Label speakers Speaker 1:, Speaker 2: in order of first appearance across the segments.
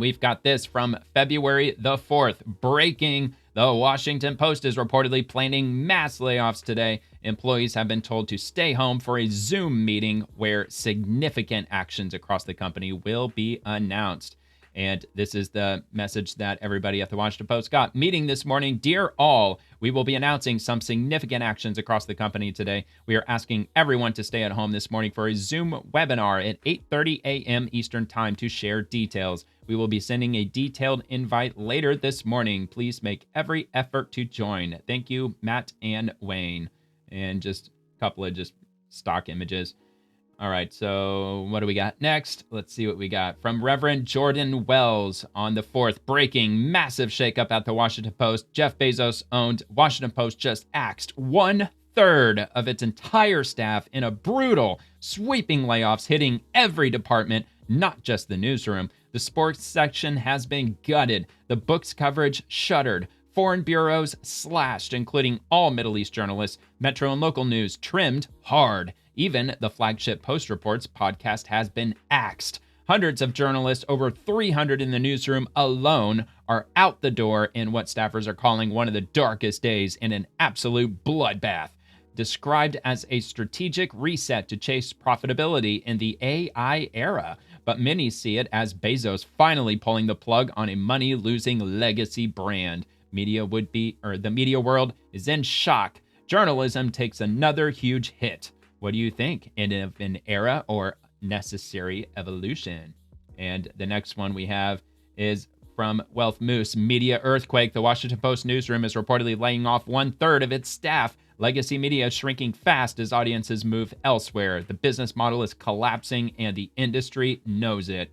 Speaker 1: We've got this from February the 4th. Breaking. The Washington Post is reportedly planning mass layoffs today. Employees have been told to stay home for a Zoom meeting where significant actions across the company will be announced. And this is the message that everybody at the Washington Post got. Meeting this morning. Dear all, we will be announcing some significant actions across the company today. We are asking everyone to stay at home this morning for a Zoom webinar at 8:30 a.m. Eastern Time to share details. We will be sending a detailed invite later this morning. Please make every effort to join. Thank you, Matt and Wayne. And just a couple of just stock images. All right, so what do we got next? Let's see what we got. From Reverend Jordan Wells on the 4th, breaking massive shakeup at the Washington Post. Jeff Bezos owned Washington Post just axed 1/3 of its entire staff in a brutal, sweeping layoffs hitting every department, not just the newsroom. The sports section has been gutted. The books coverage shuttered. Foreign bureaus slashed, including all Middle East journalists. Metro and local news trimmed hard. Even the flagship Post Reports podcast has been axed. Hundreds of journalists, over 300 in the newsroom alone, are out the door in what staffers are calling one of the darkest days in an absolute bloodbath. Described as a strategic reset to chase profitability in the AI era. But many see it as Bezos finally pulling the plug on a money-losing legacy brand. The media world is in shock. Journalism takes another huge hit. What do you think? An era or necessary evolution? And the next one we have is from Wealth Moose. Media earthquake. The Washington Post newsroom is reportedly laying off 1/3 of its staff. Legacy media is shrinking fast as audiences move elsewhere. The business model is collapsing and the industry knows it.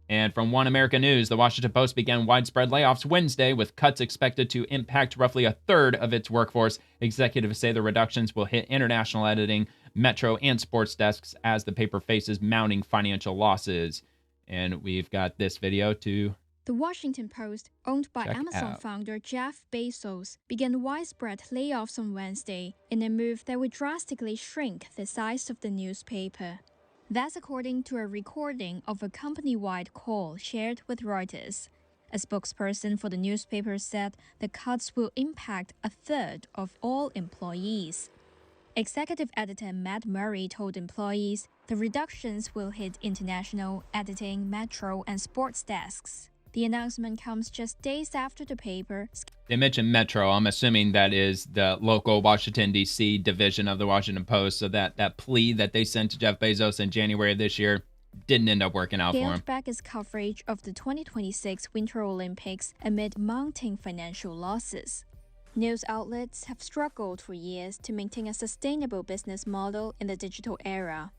Speaker 1: And from One America News, the Washington Post began widespread layoffs Wednesday, with cuts expected to impact roughly 1/3 of its workforce. Executives say the reductions will hit international editing, Metro, and sports desks as the paper faces mounting financial losses. And we've got this video to
Speaker 2: The Washington Post, owned by Amazon founder Jeff Bezos, began widespread layoffs on Wednesday in a move that would drastically shrink the size of the newspaper. That's according to a recording of a company-wide call shared with Reuters. A spokesperson for the newspaper said the cuts will impact 1/3 of all employees. Executive editor Matt Murray told employees the reductions will hit international, editing, Metro, and sports desks. The announcement comes just days after the paper.
Speaker 1: They mentioned Metro. I'm assuming that is the local Washington, D.C. division of the Washington Post. So that plea that they sent to Jeff Bezos in January of this year didn't end up working out for him.
Speaker 2: Scaled back its coverage of the 2026 Winter Olympics amid mounting financial losses. News outlets have struggled for years to maintain a sustainable business model in the digital era,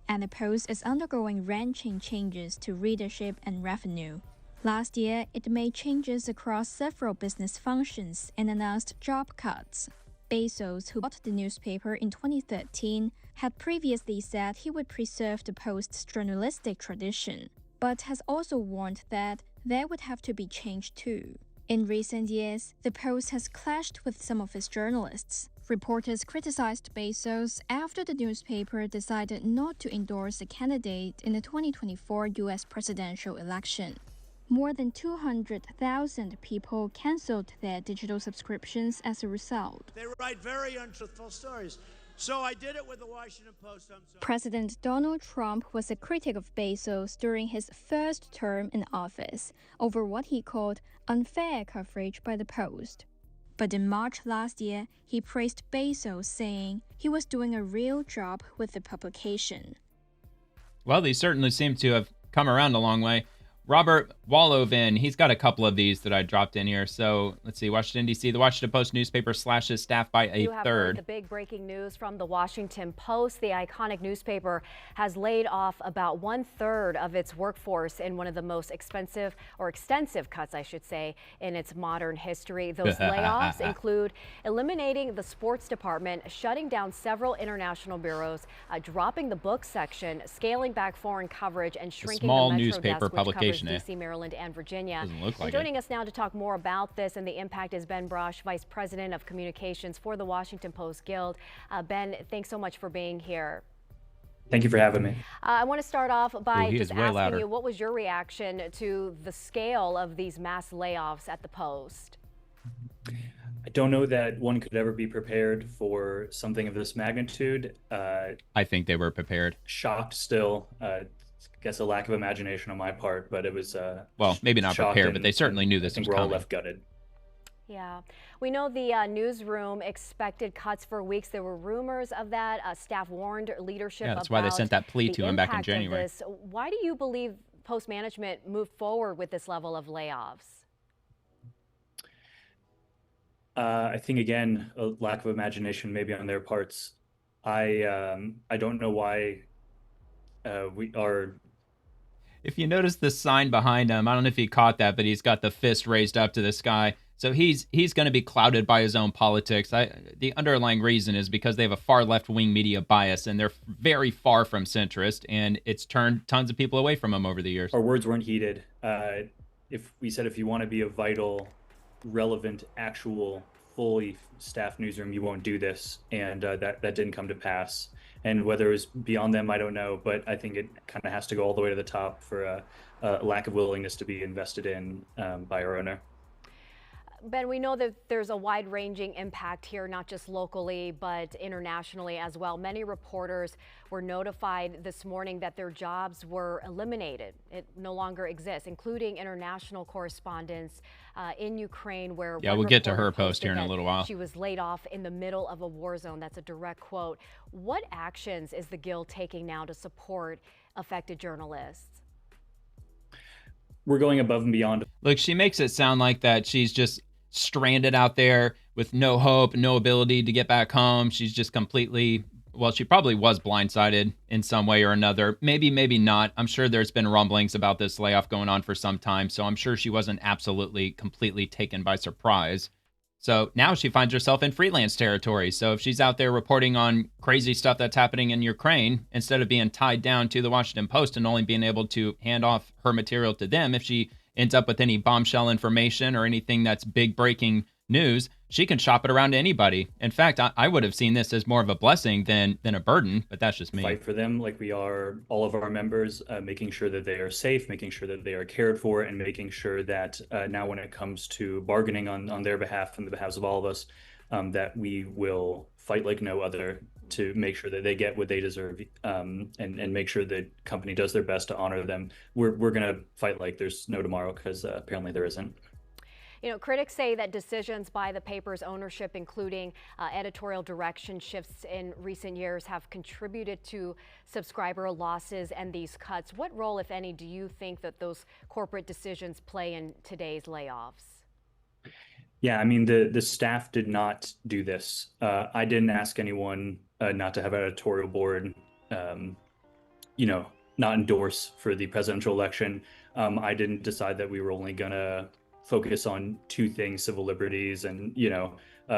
Speaker 2: and the Post is undergoing wrenching changes to readership and revenue. Last year, it made changes across several business functions and announced job cuts. Bezos, who bought the newspaper in 2013, had previously said he would preserve the Post's journalistic tradition, but has also warned that there would have to be change too. In recent years, the Post has clashed with some of its journalists. Reporters criticized Bezos after the newspaper decided not to endorse a candidate in the 2024 U.S. presidential election. More than 200,000 people canceled their digital subscriptions as a result.
Speaker 3: They write very untruthful stories. So I did it with the Washington Post.
Speaker 2: President Donald Trump was a critic of Bezos during his first term in office over what he called unfair coverage by the Post. But in March last year, he praised Bezos, saying he was doing a real job with the publication.
Speaker 1: Well, they certainly seem to have come around a long way. Robert Wallovan, he's got a couple of these that I dropped in here. So let's see, Washington, D.C., the Washington Post newspaper slashes staff by 1/3.
Speaker 4: You have heard the big breaking news from the Washington Post. The iconic newspaper has laid off about 1/3 of its workforce in one of the most extensive cuts, I should say, in its modern history. Those layoffs include eliminating the sports department, shutting down several international bureaus, dropping the book section, scaling back foreign coverage, and shrinking the Metro
Speaker 1: newspaper
Speaker 4: desk, which
Speaker 1: publication.
Speaker 4: covers D.C., Maryland, and Virginia.
Speaker 1: Like
Speaker 4: joining us now to talk more about this and the impact is Ben Brush, Vice President of Communications for the Washington Post Guild. Ben, thanks so much for being here.
Speaker 5: Thank you for having me.
Speaker 4: I want to start off by
Speaker 1: He
Speaker 4: just
Speaker 1: is way
Speaker 4: asking
Speaker 1: louder.
Speaker 4: you, what was your reaction to the scale of these mass layoffs at the Post?
Speaker 5: I don't know that one could ever be prepared for something of this magnitude.
Speaker 1: I think they were prepared.
Speaker 5: Shocked still. I guess a lack of imagination on my part, but it was
Speaker 1: Well, maybe not
Speaker 5: shocked,
Speaker 1: prepared, but they certainly knew
Speaker 5: I
Speaker 1: this
Speaker 5: think
Speaker 1: was
Speaker 5: we're all
Speaker 1: coming.
Speaker 5: left gutted.
Speaker 4: Yeah, we know the newsroom expected cuts for weeks. There were rumors of that. Staff warned leadership
Speaker 1: Yeah, that's
Speaker 4: about
Speaker 1: why they sent that plea
Speaker 4: the
Speaker 1: to him back in
Speaker 4: impact of
Speaker 1: January.
Speaker 4: this. Why do you believe Post management moved forward with this level of layoffs?
Speaker 5: I think again, a lack of imagination maybe on their parts. I don't know why we are.
Speaker 1: If you notice the sign behind him, I don't know if you caught that, but he's got the fist raised up to the sky. So he's going to be clouded by his own politics. The underlying reason is because they have a far left-wing media bias, and they're very far from centrist, and it's turned tons of people away from him over the years.
Speaker 5: Our words weren't heeded. If we said if you want to be a vital, relevant, actual, fully staffed newsroom, you won't do this, and that didn't come to pass. And whether it was beyond them, I don't know, but I think it kind of has to go all the way to the top for a lack of willingness to be invested in by our owner.
Speaker 4: Ben, we know that there's a wide-ranging impact here, not just locally, but internationally as well. Many reporters were notified this morning that their jobs were eliminated. It no longer exists, including international correspondents in Ukraine, where
Speaker 1: Yeah, we'll get to her post here in a little while.
Speaker 4: She was laid off in the middle of a war zone. That's a direct quote. What actions is the Guild taking now to support affected journalists?
Speaker 5: We're going above and beyond.
Speaker 1: Look, she makes it sound like that she's just stranded out there with no hope, no ability to get back home. She's just completely, well, she probably was blindsided in some way or another. Maybe not. I'm sure there's been rumblings about this layoff going on for some time, so I'm sure she wasn't absolutely, completely taken by surprise. So now she finds herself in freelance territory. So if she's out there reporting on crazy stuff that's happening in Ukraine, instead of being tied down to the Washington Post and only being able to hand off her material to them, if she ends up with any bombshell information or anything that's big breaking news, she can shop it around to anybody. In fact, I would have seen this as more of a blessing than a burden, but that's just me.
Speaker 5: Fight for them like we are all of our members, making sure that they are safe, making sure that they are cared for, and making sure that now when it comes to bargaining on their behalf and the behalves of all of us, that we will fight like no other to make sure that they get what they deserve, and make sure the company does their best to honor them. We're going to fight like there's no tomorrow, because apparently there isn't.
Speaker 4: You know, critics say that decisions by the paper's ownership, including editorial direction shifts in recent years, have contributed to subscriber losses and these cuts. What role, if any, do you think that those corporate decisions play in today's layoffs?
Speaker 5: Yeah, I mean, the staff did not do this. I didn't ask anyone not to have an editorial board, not endorse for the presidential election. I didn't decide that we were only going to focus on two things: civil liberties and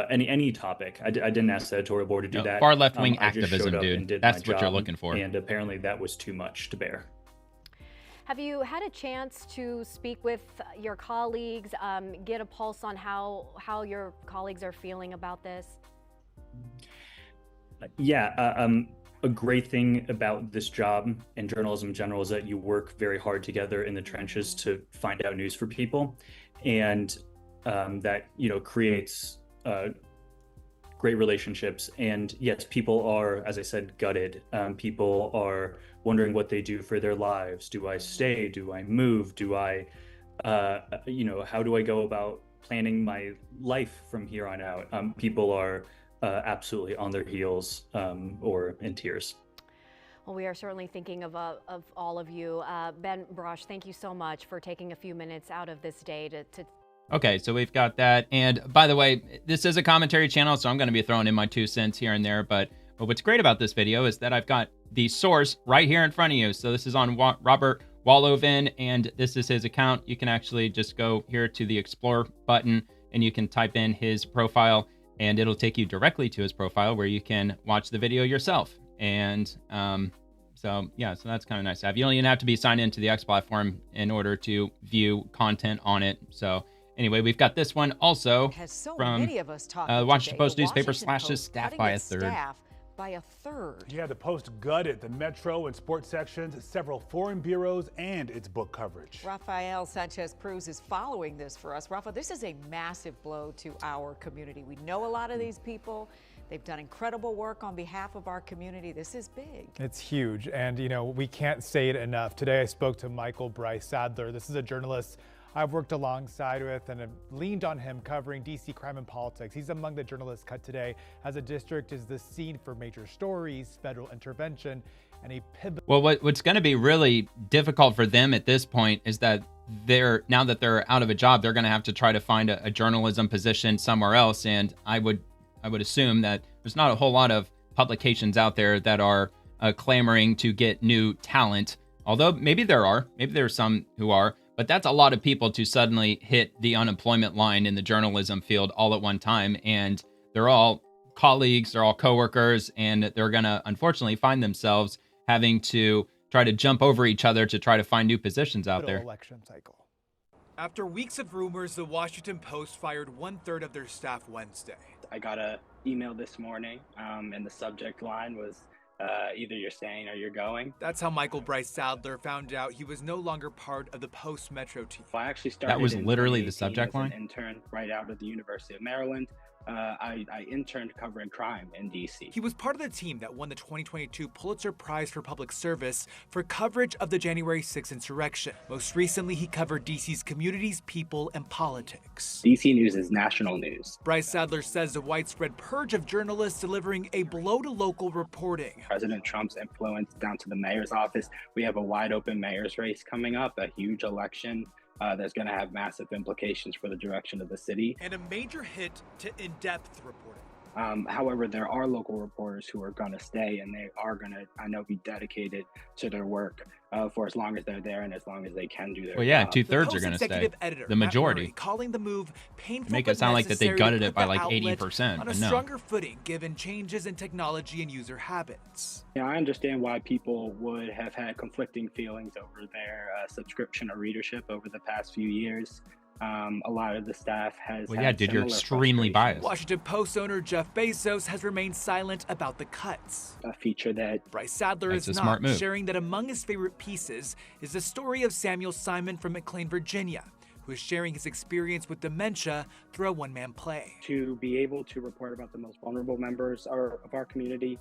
Speaker 5: any topic. I didn't ask the editorial board to do that.
Speaker 1: Far left-wing activism, dude. That's what you're looking for.
Speaker 5: And apparently that was too much to bear.
Speaker 4: Have you had a chance to speak with your colleagues, get a pulse on how your colleagues are feeling about this?
Speaker 5: Yeah, a great thing about this job and journalism in general is that you work very hard together in the trenches to find out news for people, and that creates great relationships. And yes, people are, as I said, gutted. People are wondering what they do for their lives. Do I stay? Do I move? Do I, how do I go about planning my life from here on out? People are absolutely on their heels or in tears.
Speaker 4: Well, we are certainly thinking of all of you. Ben Brosh, thank you so much for taking a few minutes out of this day to
Speaker 1: Okay, so we've got that. And by the way, this is a commentary channel, so I'm going to be throwing in my 2 cents here and there. But what's great about this video is that I've got the source right here in front of you. So this is on Robert Walloven, and this is his account. You can actually just go here to the Explore button, and you can type in his profile, and it'll take you directly to his profile where you can watch the video yourself. And so that's kind of nice to have. You don't even have to be signed into the X platform in order to view content on it. So anyway, we've got this one also from the Washington Post newspaper slashes staff by a third.
Speaker 6: by a third.
Speaker 7: Yeah, the Post gutted the Metro and sports sections, several foreign bureaus, and its book coverage.
Speaker 6: Rafael Sanchez Cruz is following this for us. Rafa, this is a massive blow to our community. We know a lot of these people. They've done incredible work on behalf of our community. This is big.
Speaker 8: It's huge. And, you know, we can't say it enough. Today I spoke to Michael Bryce Sadler. This is a journalist I've worked alongside with and have leaned on him covering D.C. crime and politics. He's among the journalists cut today as the district is the scene for major stories, federal intervention, and a pivot.
Speaker 1: Well, what's going to be really difficult for them at this point is that now that they're out of a job, they're going to have to try to find a journalism position somewhere else. And I would assume that there's not a whole lot of publications out there that are clamoring to get new talent. Although maybe there's some who are. But that's a lot of people to suddenly hit the unemployment line in the journalism field all at one time. And they're all colleagues, they're all coworkers, and they're going to unfortunately find themselves having to try to jump over each other to try to find new positions out there.
Speaker 8: Election cycle.
Speaker 9: After weeks of rumors, the Washington Post fired 1/3 of their staff Wednesday.
Speaker 10: I got an email this morning, and the subject line was either you're staying or you're going.
Speaker 9: That's how Michael Bryce Sadler found out he was no longer part of the Post Metro team.
Speaker 10: Well, I actually started
Speaker 1: that was literally the
Speaker 10: 2018
Speaker 1: subject line?
Speaker 10: as an intern right out of the University of Maryland. I interned covering crime in D.C.
Speaker 9: He was part of the team that won the 2022 Pulitzer Prize for Public Service for coverage of the January 6th insurrection. Most recently, he covered D.C.'s communities, people, and politics.
Speaker 10: D.C. news is national news.
Speaker 9: Bryce Sadler says the widespread purge of journalists delivering a blow to local reporting.
Speaker 10: President Trump's influence down to the mayor's office. We have a wide open mayor's race coming up, a huge election. That's going to have massive implications for the direction of the city.
Speaker 9: And a major hit to in-depth reporting.
Speaker 10: However, there are local reporters who are going to stay, and they are going to, I know, be dedicated to their work for as long as they're there and as long as they can do their
Speaker 1: Well, yeah,
Speaker 10: job.
Speaker 1: 2/3 are going to stay. The majority.
Speaker 9: Calling the move painful,
Speaker 1: Make it sound like that they gutted it by like 80%,
Speaker 9: on a
Speaker 1: but no.
Speaker 9: stronger footing given changes in technology and user habits.
Speaker 10: Yeah, I understand why people would have had conflicting feelings over their subscription or readership over the past few years. A lot of the staff has.
Speaker 1: Well, yeah, dude, you're extremely biased.
Speaker 9: Washington Post owner Jeff Bezos has remained silent about the cuts.
Speaker 10: A feature that
Speaker 9: Bryce Sadler
Speaker 1: That's
Speaker 9: is
Speaker 1: a smart
Speaker 9: not,
Speaker 1: move.
Speaker 9: sharing that among his favorite pieces is the story of Samuel Simon from McLean, Virginia, who is sharing his experience with dementia through a one-man play.
Speaker 10: to be able to report about the most vulnerable members of our community,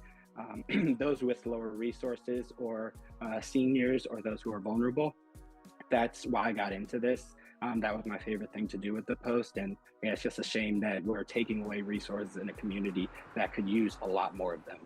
Speaker 10: those with lower resources or seniors or those who are vulnerable. That's why I got into this. That was my favorite thing to do with the Post. And yeah, it's just a shame that we're taking away resources in a community that could use a lot more of them.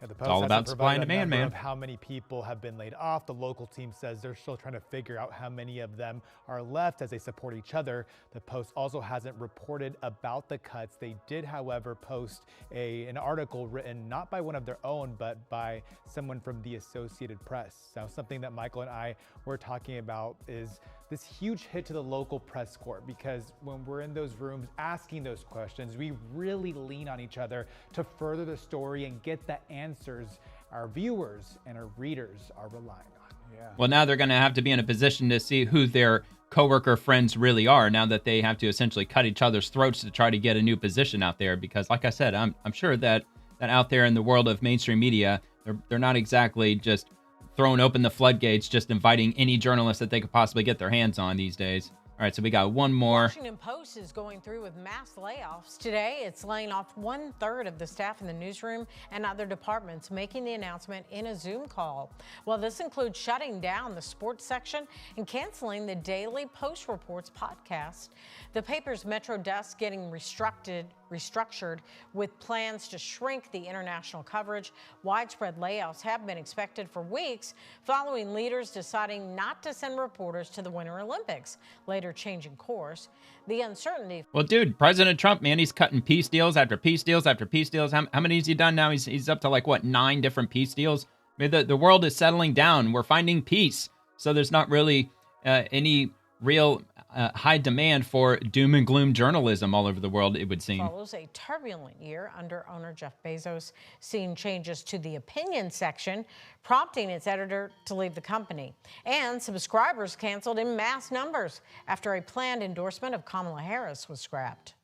Speaker 8: Yeah, the
Speaker 1: It's
Speaker 8: Post
Speaker 1: all
Speaker 8: hasn't
Speaker 1: about supply and
Speaker 8: provided a
Speaker 1: demand,
Speaker 8: number
Speaker 1: man.
Speaker 8: of how many people have been laid off. The local team says they're still trying to figure out how many of them are left as they support each other. The Post also hasn't reported about the cuts. They did, however, post an article written not by one of their own, but by someone from the Associated Press. Now, something that Michael and I were talking about is this huge hit to the local press corps, because when we're in those rooms asking those questions, we really lean on each other to further the story and get the answers our viewers and our readers are relying on. Yeah.
Speaker 1: Well, now they're going to have to be in a position to see who their coworker friends really are now that they have to essentially cut each other's throats to try to get a new position out there. Because like I said, I'm sure that out there in the world of mainstream media, they're not exactly just throwing open the floodgates, just inviting any journalist that they could possibly get their hands on these days. All right, so we got one more.
Speaker 11: Washington Post is going through with mass layoffs. Today, it's laying off 1/3 of the staff in the newsroom and other departments, making the announcement in a Zoom call. Well, this includes shutting down the sports section and canceling the daily Post Reports podcast. The paper's Metro desk getting restructured with plans to shrink the international coverage. Widespread layoffs have been expected for weeks following leaders deciding not to send reporters to the Winter Olympics, later changing course. The uncertainty.
Speaker 1: Well, dude, President Trump, man, he's cutting peace deals after peace deals after peace deals. How many has he done now? He's up to like, what, 9 different peace deals? I mean, the world is settling down. We're finding peace. So there's not really any real high demand for doom and gloom journalism all over the world, it would seem.
Speaker 11: Follows a turbulent year under owner Jeff Bezos, seeing changes to the opinion section, prompting its editor to leave the company. And subscribers canceled in mass numbers after a planned endorsement of Kamala Harris was scrapped.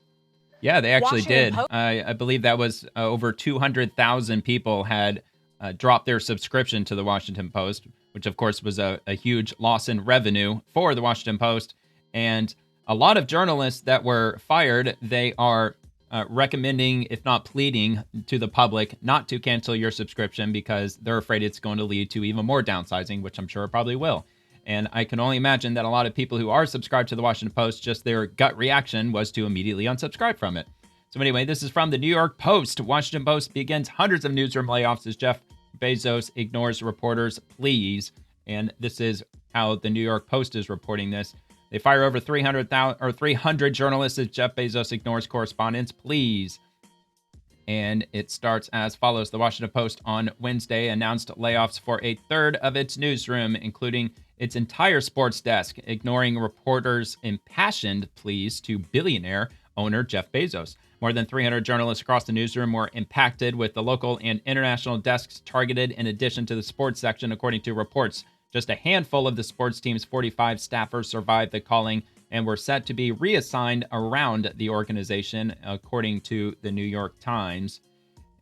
Speaker 1: Yeah, they actually
Speaker 11: Washington
Speaker 1: did.
Speaker 11: Post-
Speaker 1: I believe that was over 200,000 people had dropped their subscription to the Washington Post, which of course was a huge loss in revenue for the Washington Post. And a lot of journalists that were fired, they are recommending, if not pleading, to the public not to cancel your subscription because they're afraid it's going to lead to even more downsizing, which I'm sure it probably will. And I can only imagine that a lot of people who are subscribed to the Washington Post, just their gut reaction was to immediately unsubscribe from it. So anyway, this is from the New York Post. Washington Post begins hundreds of newsroom layoffs as Jeff Bezos ignores reporters' pleas. And this is how the New York Post is reporting this. They fire over 300 journalists as Jeff Bezos ignores correspondents' pleas. And it starts as follows. The Washington Post on Wednesday announced layoffs for a third of its newsroom, including its entire sports desk, ignoring reporters' impassioned pleas to billionaire owner Jeff Bezos. More than 300 journalists across the newsroom were impacted, with the local and international desks targeted in addition to the sports section, according to reports. Just a handful of the sports team's 45 staffers survived the calling and were set to be reassigned around the organization, according to the New York Times.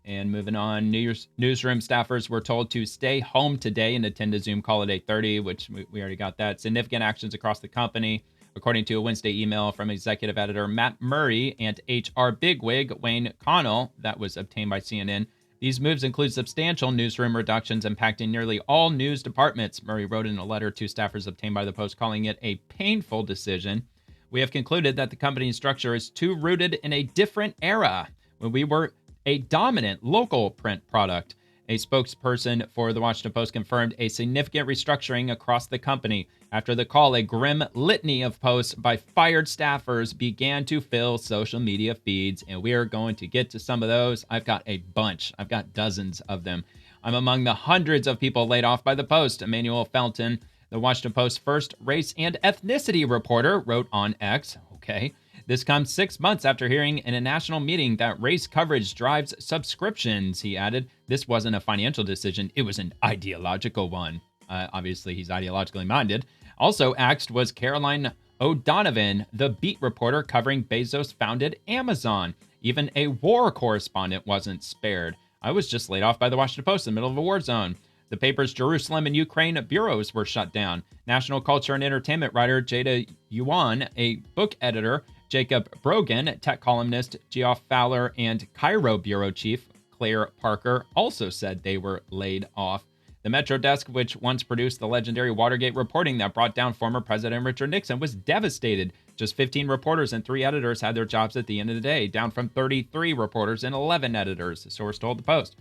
Speaker 1: And moving on, newsroom staffers were told to stay home today and attend a Zoom call at 8:30, which we already got that. Significant actions across the company, according to a Wednesday email from executive editor Matt Murray and HR bigwig Wayne Connell that was obtained by CNN. These moves include substantial newsroom reductions impacting nearly all news departments, Murray wrote in a letter to staffers obtained by the Post, calling it a painful decision. We have concluded that the company's structure is too rooted in a different era when we were a dominant local print product. A spokesperson for the Washington Post confirmed a significant restructuring across the company. After the call, a grim litany of posts by fired staffers began to fill social media feeds, and we are going to get to some of those. I've got a bunch. I've got dozens of them. I'm among the hundreds of people laid off by the Post. Emmanuel Felton, the Washington Post's first race and ethnicity reporter, wrote on X. Okay. This comes 6 months after hearing in a national meeting that race coverage drives subscriptions. He added, this wasn't a financial decision. It was an ideological one. Obviously, he's ideologically minded. Also axed was Caroline O'Donovan, the beat reporter covering Bezos-founded Amazon. Even a war correspondent wasn't spared. I was just laid off by the Washington Post in the middle of a war zone. The paper's Jerusalem and Ukraine bureaus were shut down. National culture and entertainment writer Jada Yuan, a book editor, Jacob Brogan, tech columnist Geoff Fowler, and Cairo bureau chief Claire Parker also said they were laid off. The Metro desk, which once produced the legendary Watergate reporting that brought down former President Richard Nixon, was devastated. Just 15 reporters and 3 editors had their jobs at the end of the day, down from 33 reporters and 11 editors, the source told the Post.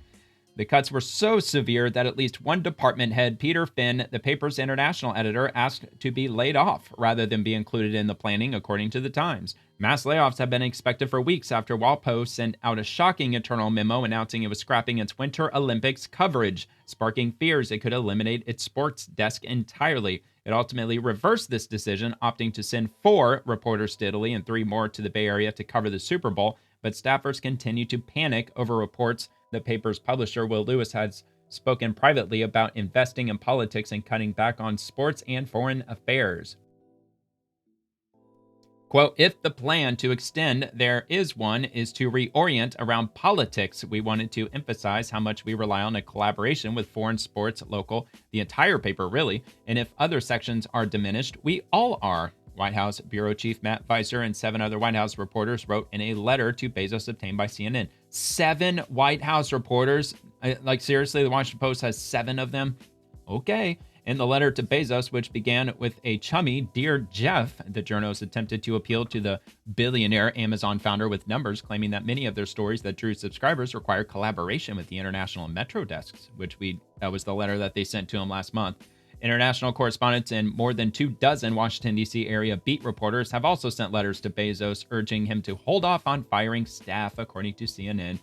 Speaker 1: The cuts were so severe that at least one department head, Peter Finn, the paper's international editor, asked to be laid off rather than be included in the planning, according to the Times. Mass layoffs have been expected for weeks after WallPost sent out a shocking internal memo announcing it was scrapping its Winter Olympics coverage, sparking fears it could eliminate its sports desk entirely. It ultimately reversed this decision, opting to send 4 reporters to Italy and 3 more to the Bay Area to cover the Super Bowl, but staffers continue to panic over reports the paper's publisher, Will Lewis, has spoken privately about investing in politics and cutting back on sports and foreign affairs. Quote, if the plan to extend, there is one, is to reorient around politics, we wanted to emphasize how much we rely on a collaboration with foreign sports, local, the entire paper really, and if other sections are diminished, we all are. White House Bureau Chief Matt Viser and 7 other White House reporters wrote in a letter to Bezos obtained by CNN. 7 White House reporters? Like, seriously, the Washington Post has 7 of them? Okay. In the letter to Bezos, which began with a chummy, Dear Jeff, the journalists attempted to appeal to the billionaire Amazon founder with numbers, claiming that many of their stories that drew subscribers require collaboration with the international Metro desks, that was the letter that they sent to him last month. International correspondents and more than 24 Washington, D.C. area beat reporters have also sent letters to Bezos urging him to hold off on firing staff, according to CNN.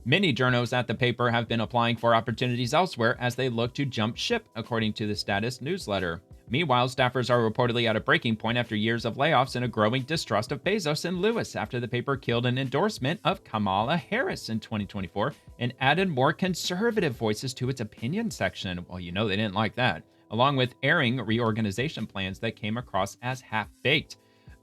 Speaker 1: Many journos at the paper have been applying for opportunities elsewhere as they look to jump ship, according to the Status newsletter. Meanwhile, staffers are reportedly at a breaking point after years of layoffs and a growing distrust of Bezos and Lewis after the paper killed an endorsement of Kamala Harris in 2024 and added more conservative voices to its opinion section. Well, you know they didn't like that, along with airing reorganization plans that came across as half-baked.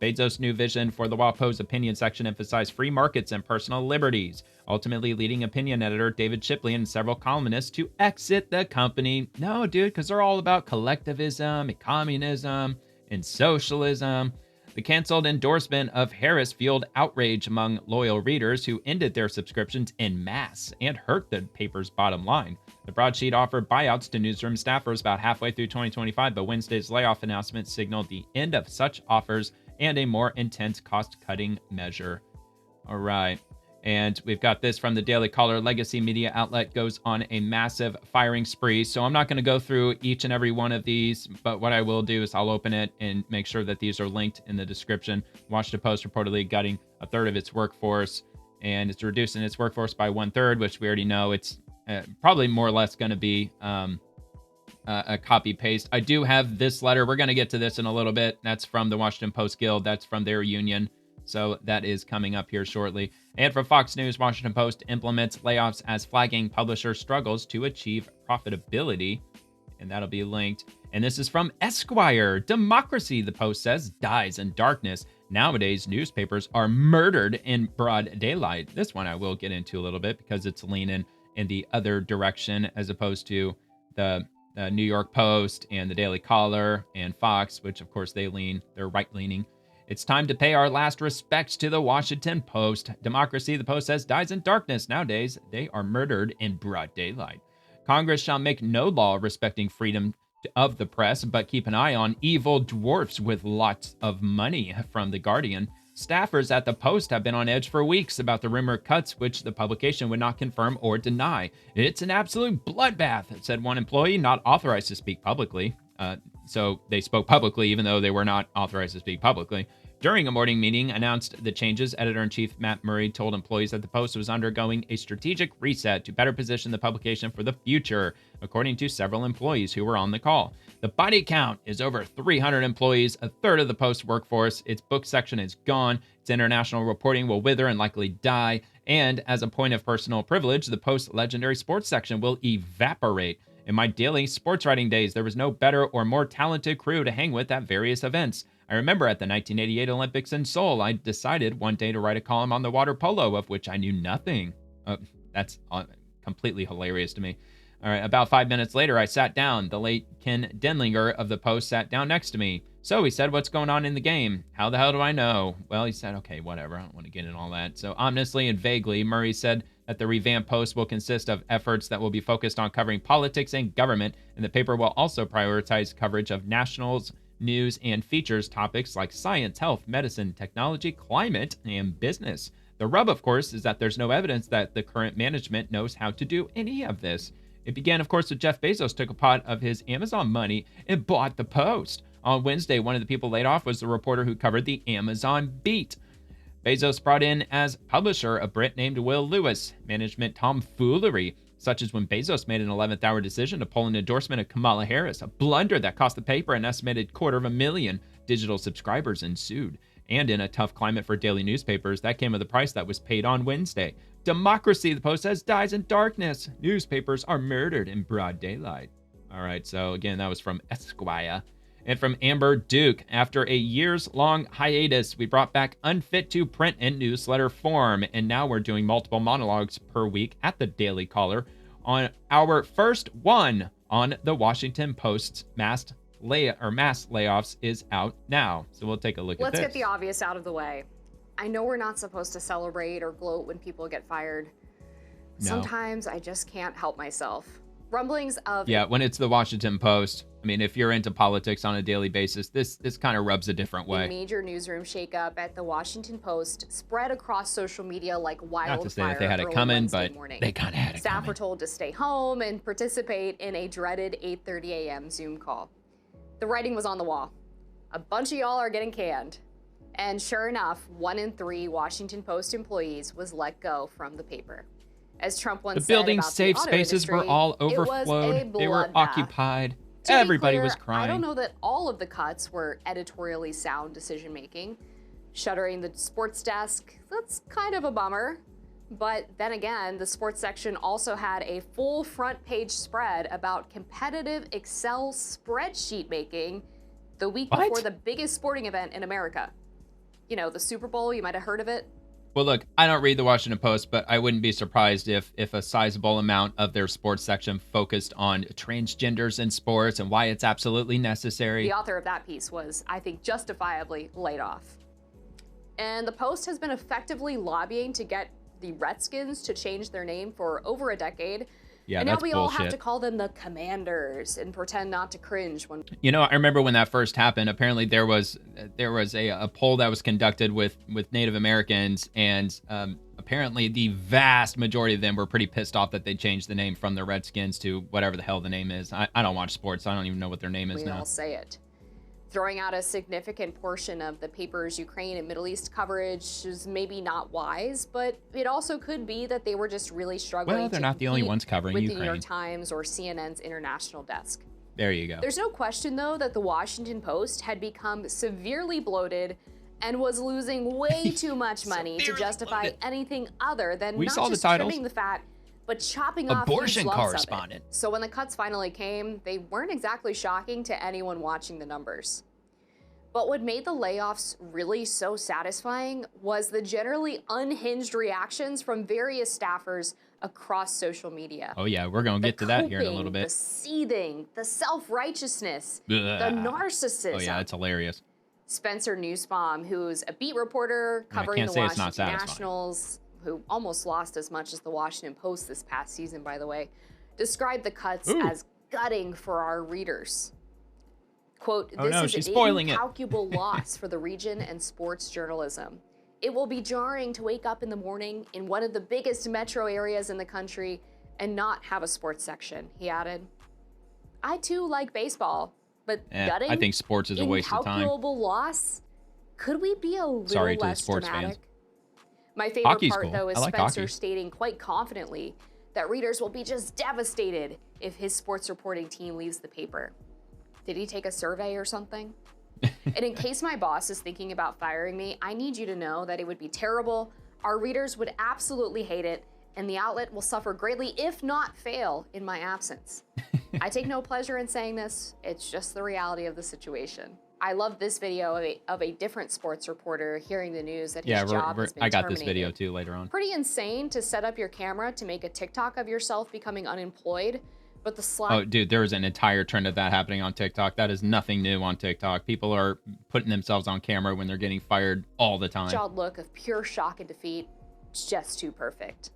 Speaker 1: Bezos' new vision for the WAPO's opinion section emphasized free markets and personal liberties, ultimately leading opinion editor David Shipley and several columnists to exit the company. No, dude, because they're all about collectivism, communism, and socialism. The canceled endorsement of Harris fueled outrage among loyal readers who ended their subscriptions en masse and hurt the paper's bottom line. The broadsheet offered buyouts to newsroom staffers about halfway through 2025, but Wednesday's layoff announcement signaled the end of such offers and a more intense cost-cutting measure. All right. And we've got this from the Daily Caller. Legacy media outlet goes on a massive firing spree. So I'm not going to go through each and every one of these, but what I will do is I'll open it and make sure that these are linked in the description. Washington Post reportedly gutting a third of its workforce, and it's reducing its workforce by 1/3, which we already know it's probably more or less going to be a copy paste. I do have this letter. We're going to get to this in a little bit. That's from the Washington Post Guild. That's from their union. So that is coming up here shortly. And from Fox News, Washington Post implements layoffs as flagging publisher struggles to achieve profitability. And that'll be linked. And this is from Esquire. Democracy, the Post says, dies in darkness. Nowadays, newspapers are murdered in broad daylight. This one I will get into a little bit because it's leaning in the other direction as opposed to the New York Post and the Daily Caller and Fox, which of course they're right-leaning. It's time to pay our last respects to the Washington Post. Democracy, the Post says, dies in darkness. Nowadays, they are murdered in broad daylight. Congress shall make no law respecting freedom of the press, but keep an eye on evil dwarfs with lots of money, from The Guardian. Staffers at the Post have been on edge for weeks about the rumored cuts, which the publication would not confirm or deny. It's an absolute bloodbath, said one employee not authorized to speak publicly. So they spoke publicly, even though they were not authorized to speak publicly. During a morning meeting, announced the changes, editor-in-chief Matt Murray told employees that the Post was undergoing a strategic reset to better position the publication for the future, according to several employees who were on the call. The body count is over 300 employees, a third of the Post workforce. Its book section is gone. Its international reporting will wither and likely die. And as a point of personal privilege, the Post's legendary sports section will evaporate. In my daily sports writing days, there was no better or more talented crew to hang with at various events. I remember at the 1988 Olympics in Seoul, I decided one day to write a column on the water polo, of which I knew nothing. That's completely hilarious to me. All right, about 5 minutes later, I sat down. The late Ken Denlinger of the Post sat down next to me. So he said, what's going on in the game? How the hell do I know? Well, he said, okay, whatever. I don't want to get into all that. So ominously and vaguely, Murray said that the revamped Post will consist of efforts that will be focused on covering politics and government, and the paper will also prioritize coverage of nationals, news, and features topics like science, health, medicine, technology, climate, and business. The rub, of course, is that there's no evidence that the current management knows how to do any of this. It began, of course, with Jeff Bezos took a pot of his Amazon money and bought the Post. On Wednesday, one of the people laid off was the reporter who covered the Amazon beat. Bezos brought in as publisher a Brit named Will Lewis. Management tomfoolery, such as when Bezos made an 11th hour decision to pull an endorsement of Kamala Harris, a blunder that cost the paper an estimated 250,000 digital subscribers, ensued. And in a tough climate for daily newspapers, that came with a price that was paid on Wednesday. Democracy, the Post says, dies in darkness. Newspapers are murdered in broad daylight. All right, so again, that was from Esquire. And from Amber Duke, after a years-long hiatus, we brought back Unfit to Print in newsletter form, and now we're doing multiple monologues per week at the Daily Caller. On our first one on the Washington Post's mass layoffs is out now. So we'll take a look at this.
Speaker 12: Let's get the obvious out of the way. I know we're not supposed to celebrate or gloat when people get fired.
Speaker 1: No.
Speaker 12: Sometimes I just can't help myself. Rumblings of...
Speaker 1: Yeah, when it's the Washington Post, I mean, if you're into politics on a daily basis, this kind of rubs a different way.
Speaker 12: A major newsroom shakeup at the Washington Post spread across social media like wildfire.
Speaker 1: Not to say that they had it coming, but they kind of had it
Speaker 12: Staff
Speaker 1: coming.
Speaker 12: were told to stay home and participate in a dreaded 8:30 a.m. Zoom call. The writing was on the wall. A bunch of y'all are getting canned. And sure enough, 1 in 3 Washington Post employees was let go from the paper. As Trump once
Speaker 1: The
Speaker 12: said
Speaker 1: building's
Speaker 12: about
Speaker 1: safe
Speaker 12: the auto
Speaker 1: spaces were
Speaker 12: industry,
Speaker 1: all
Speaker 12: it was a
Speaker 1: overflowed. They were
Speaker 12: bloodbath.
Speaker 1: occupied.
Speaker 12: To be
Speaker 1: Everybody
Speaker 12: clear,
Speaker 1: was crying.
Speaker 12: I don't know that all of the cuts were editorially sound decision-making. Shuttering the sports desk, that's kind of a bummer. But then again, the sports section also had a full front page spread about competitive Excel spreadsheet making the week before the biggest sporting event in America. the Super Bowl. You might have heard of it.
Speaker 1: Well, look, I don't read the Washington Post, but I wouldn't be surprised if a sizable amount of their sports section focused on transgenders in sports and why it's absolutely necessary.
Speaker 12: The author of that piece was, I think, justifiably laid off. And the Post has been effectively lobbying to get the Redskins to change their name for over a decade.
Speaker 1: Yeah,
Speaker 12: and now
Speaker 1: that's
Speaker 12: we all have
Speaker 1: bullshit.
Speaker 12: to call them the Commanders and pretend not to cringe when.
Speaker 1: I remember when that first happened. Apparently, there was a poll that was conducted with Native Americans, and apparently the vast majority of them were pretty pissed off that they changed the name from the Redskins to whatever the hell the name is. I don't watch sports, so I don't even know what their name is
Speaker 12: We
Speaker 1: now.
Speaker 12: all say it. Throwing out a significant portion of the paper's Ukraine and Middle East coverage is maybe not wise, but it also could be that they were just really struggling.
Speaker 1: Well, they're
Speaker 12: to
Speaker 1: not the only
Speaker 12: compete
Speaker 1: ones covering
Speaker 12: with
Speaker 1: Ukraine.
Speaker 12: the New York Times or CNN's international desk.
Speaker 1: There you go.
Speaker 12: There's no question, though, that the Washington Post had become severely bloated and was losing way too much money to justify anything other than
Speaker 1: We
Speaker 12: not
Speaker 1: saw the
Speaker 12: just
Speaker 1: titles.
Speaker 12: trimming the fat, but chopping off
Speaker 1: Abortion
Speaker 12: huge lumps of it.
Speaker 1: correspondent.
Speaker 12: So when the cuts finally came, they weren't exactly shocking to anyone watching the numbers. But what made the layoffs really so satisfying was the generally unhinged reactions from various staffers across social media.
Speaker 1: Oh yeah, we're gonna get to that here in a little
Speaker 12: The
Speaker 1: bit.
Speaker 12: seething, the self-righteousness,
Speaker 1: Ugh.
Speaker 12: the narcissism.
Speaker 1: Oh yeah, it's hilarious.
Speaker 12: Spencer Nussbaum, who's a beat reporter covering
Speaker 1: can't
Speaker 12: the
Speaker 1: say it's not
Speaker 12: Washington
Speaker 1: satisfying.
Speaker 12: Nationals, who almost lost as much as the Washington Post this past season, by the way, described the cuts
Speaker 1: Ooh.
Speaker 12: as gutting for our readers. Quote,
Speaker 1: Oh,
Speaker 12: this
Speaker 1: no,
Speaker 12: is
Speaker 1: she's
Speaker 12: an
Speaker 1: spoiling it."
Speaker 12: incalculable loss for the region and sports journalism. It will be jarring to wake up in the morning in one of the biggest metro areas in the country and not have a sports section, he added. I too like baseball, but gutting,
Speaker 1: I think sports is a waste of time.
Speaker 12: incalculable loss? Could we be a little
Speaker 1: Sorry to the
Speaker 12: less
Speaker 1: sports
Speaker 12: dramatic?
Speaker 1: fans.
Speaker 12: My favorite
Speaker 1: Hockey's
Speaker 12: part,
Speaker 1: cool.
Speaker 12: though, is
Speaker 1: I like
Speaker 12: Spencer
Speaker 1: hockey.
Speaker 12: stating quite confidently that readers will be just devastated if his sports reporting team leaves the paper. Did he take a survey or something? And in case my boss is thinking about firing me, I need you to know that it would be terrible, our readers would absolutely hate it, and the outlet will suffer greatly, if not fail, in my absence. I take no pleasure in saying this, it's just the reality of the situation. I love this video of a different sports reporter hearing the news that his job has been
Speaker 1: I got this
Speaker 12: terminated.
Speaker 1: video too later on.
Speaker 12: Pretty insane to set up your camera to make a TikTok of yourself becoming unemployed, but the Slack
Speaker 1: Oh, dude, there is an entire trend of that happening on TikTok. That is nothing new on TikTok. People are putting themselves on camera when they're getting fired all the time.
Speaker 12: jawed look of pure shock and defeat, it's just too perfect.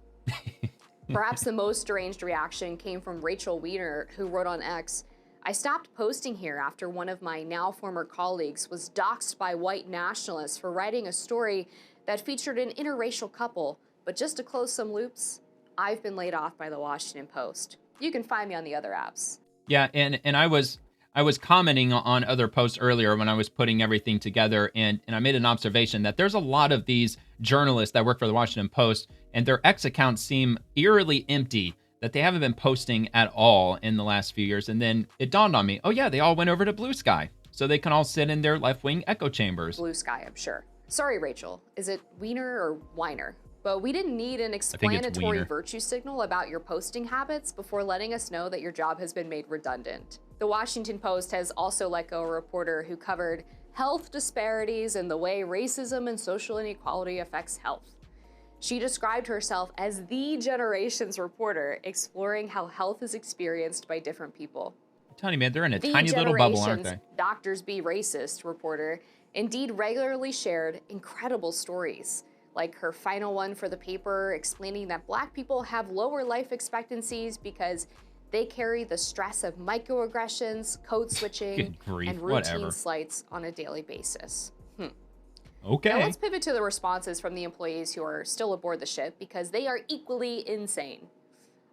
Speaker 12: Perhaps the most deranged reaction came from Rachel Weiner, who wrote on X, I stopped posting here after one of my now former colleagues was doxxed by white nationalists for writing a story that featured an interracial couple. But just to close some loops, I've been laid off by the Washington Post. You can find me on the other apps.
Speaker 1: Yeah, and I was commenting on other posts earlier when I was putting everything together, and I made an observation that there's a lot of these journalists that work for the Washington Post, and their X accounts seem eerily empty, that they haven't been posting at all in the last few years. And then it dawned on me, oh yeah, they all went over to Blue Sky, so they can all sit in their left-wing echo chambers.
Speaker 12: Blue Sky, I'm sure. Sorry, Rachel. Is it Weiner or Weiner? But we didn't need an explanatory
Speaker 1: Weiner.
Speaker 12: virtue signal about your posting habits before letting us know that your job has been made redundant. The Washington Post has also let go a reporter who covered health disparities and the way racism and social inequality affects health. She described herself as the generation's reporter, exploring how health is experienced by different people.
Speaker 1: I'm telling you, man, they're in a
Speaker 12: The
Speaker 1: tiny little bubble, aren't
Speaker 12: generation's
Speaker 1: they?
Speaker 12: Doctors Be Racist reporter indeed regularly shared incredible stories, like her final one for the paper explaining that Black people have lower life expectancies because they carry the stress of microaggressions, code switching,
Speaker 1: Good grief,
Speaker 12: and routine
Speaker 1: whatever.
Speaker 12: slights on a daily basis.
Speaker 1: Okay.
Speaker 12: Now let's pivot to the responses from the employees who are still aboard the ship because they are equally insane.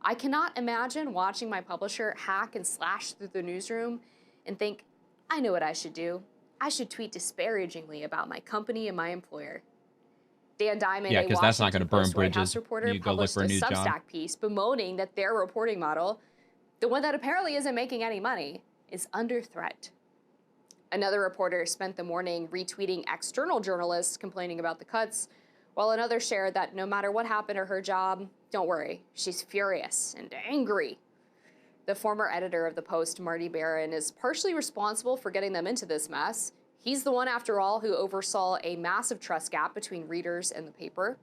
Speaker 12: I cannot imagine watching my publisher hack and slash through the newsroom and think, I know what I should do. I should tweet disparagingly about my company and my employer. Dan Diamond,
Speaker 1: Yeah,
Speaker 12: a
Speaker 1: 'cause that's not
Speaker 12: Washington
Speaker 1: gonna burn
Speaker 12: Post White House
Speaker 1: bridges.
Speaker 12: reporter,
Speaker 1: You go look
Speaker 12: published
Speaker 1: for a
Speaker 12: a
Speaker 1: new job.
Speaker 12: Substack piece bemoaning that their reporting model, the one that apparently isn't making any money, is under threat. Another reporter spent the morning retweeting external journalists complaining about the cuts, while another shared that no matter what happened to her job, don't worry, she's furious and angry. The former editor of the Post, Marty Barron, is partially responsible for getting them into this mess. He's the one, after all, who oversaw a massive trust gap between readers and the paper.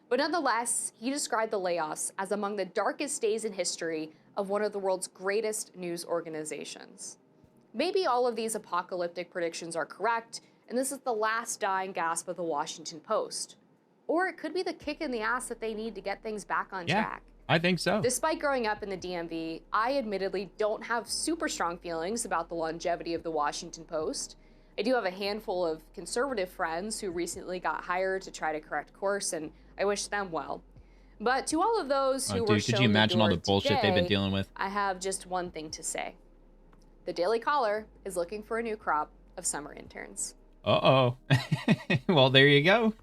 Speaker 12: But nonetheless, he described the layoffs as among the darkest days in history of one of the world's greatest news organizations. Maybe all of these apocalyptic predictions are correct, and this is the last dying gasp of the Washington Post. Or it could be the kick in the ass that they need to get things back on track.
Speaker 1: I think so.
Speaker 12: Despite growing up in the DMV, I admittedly don't have super strong feelings about the longevity of the Washington Post. I do have a handful of conservative friends who recently got hired to try to correct course, and I wish them well. But to all of those who were shown
Speaker 1: could you imagine all the bullshit
Speaker 12: today,
Speaker 1: they've been dealing with?
Speaker 12: I have just one thing to say. The Daily Caller is looking for a new crop of summer interns.
Speaker 1: Uh-oh. Well, there you go.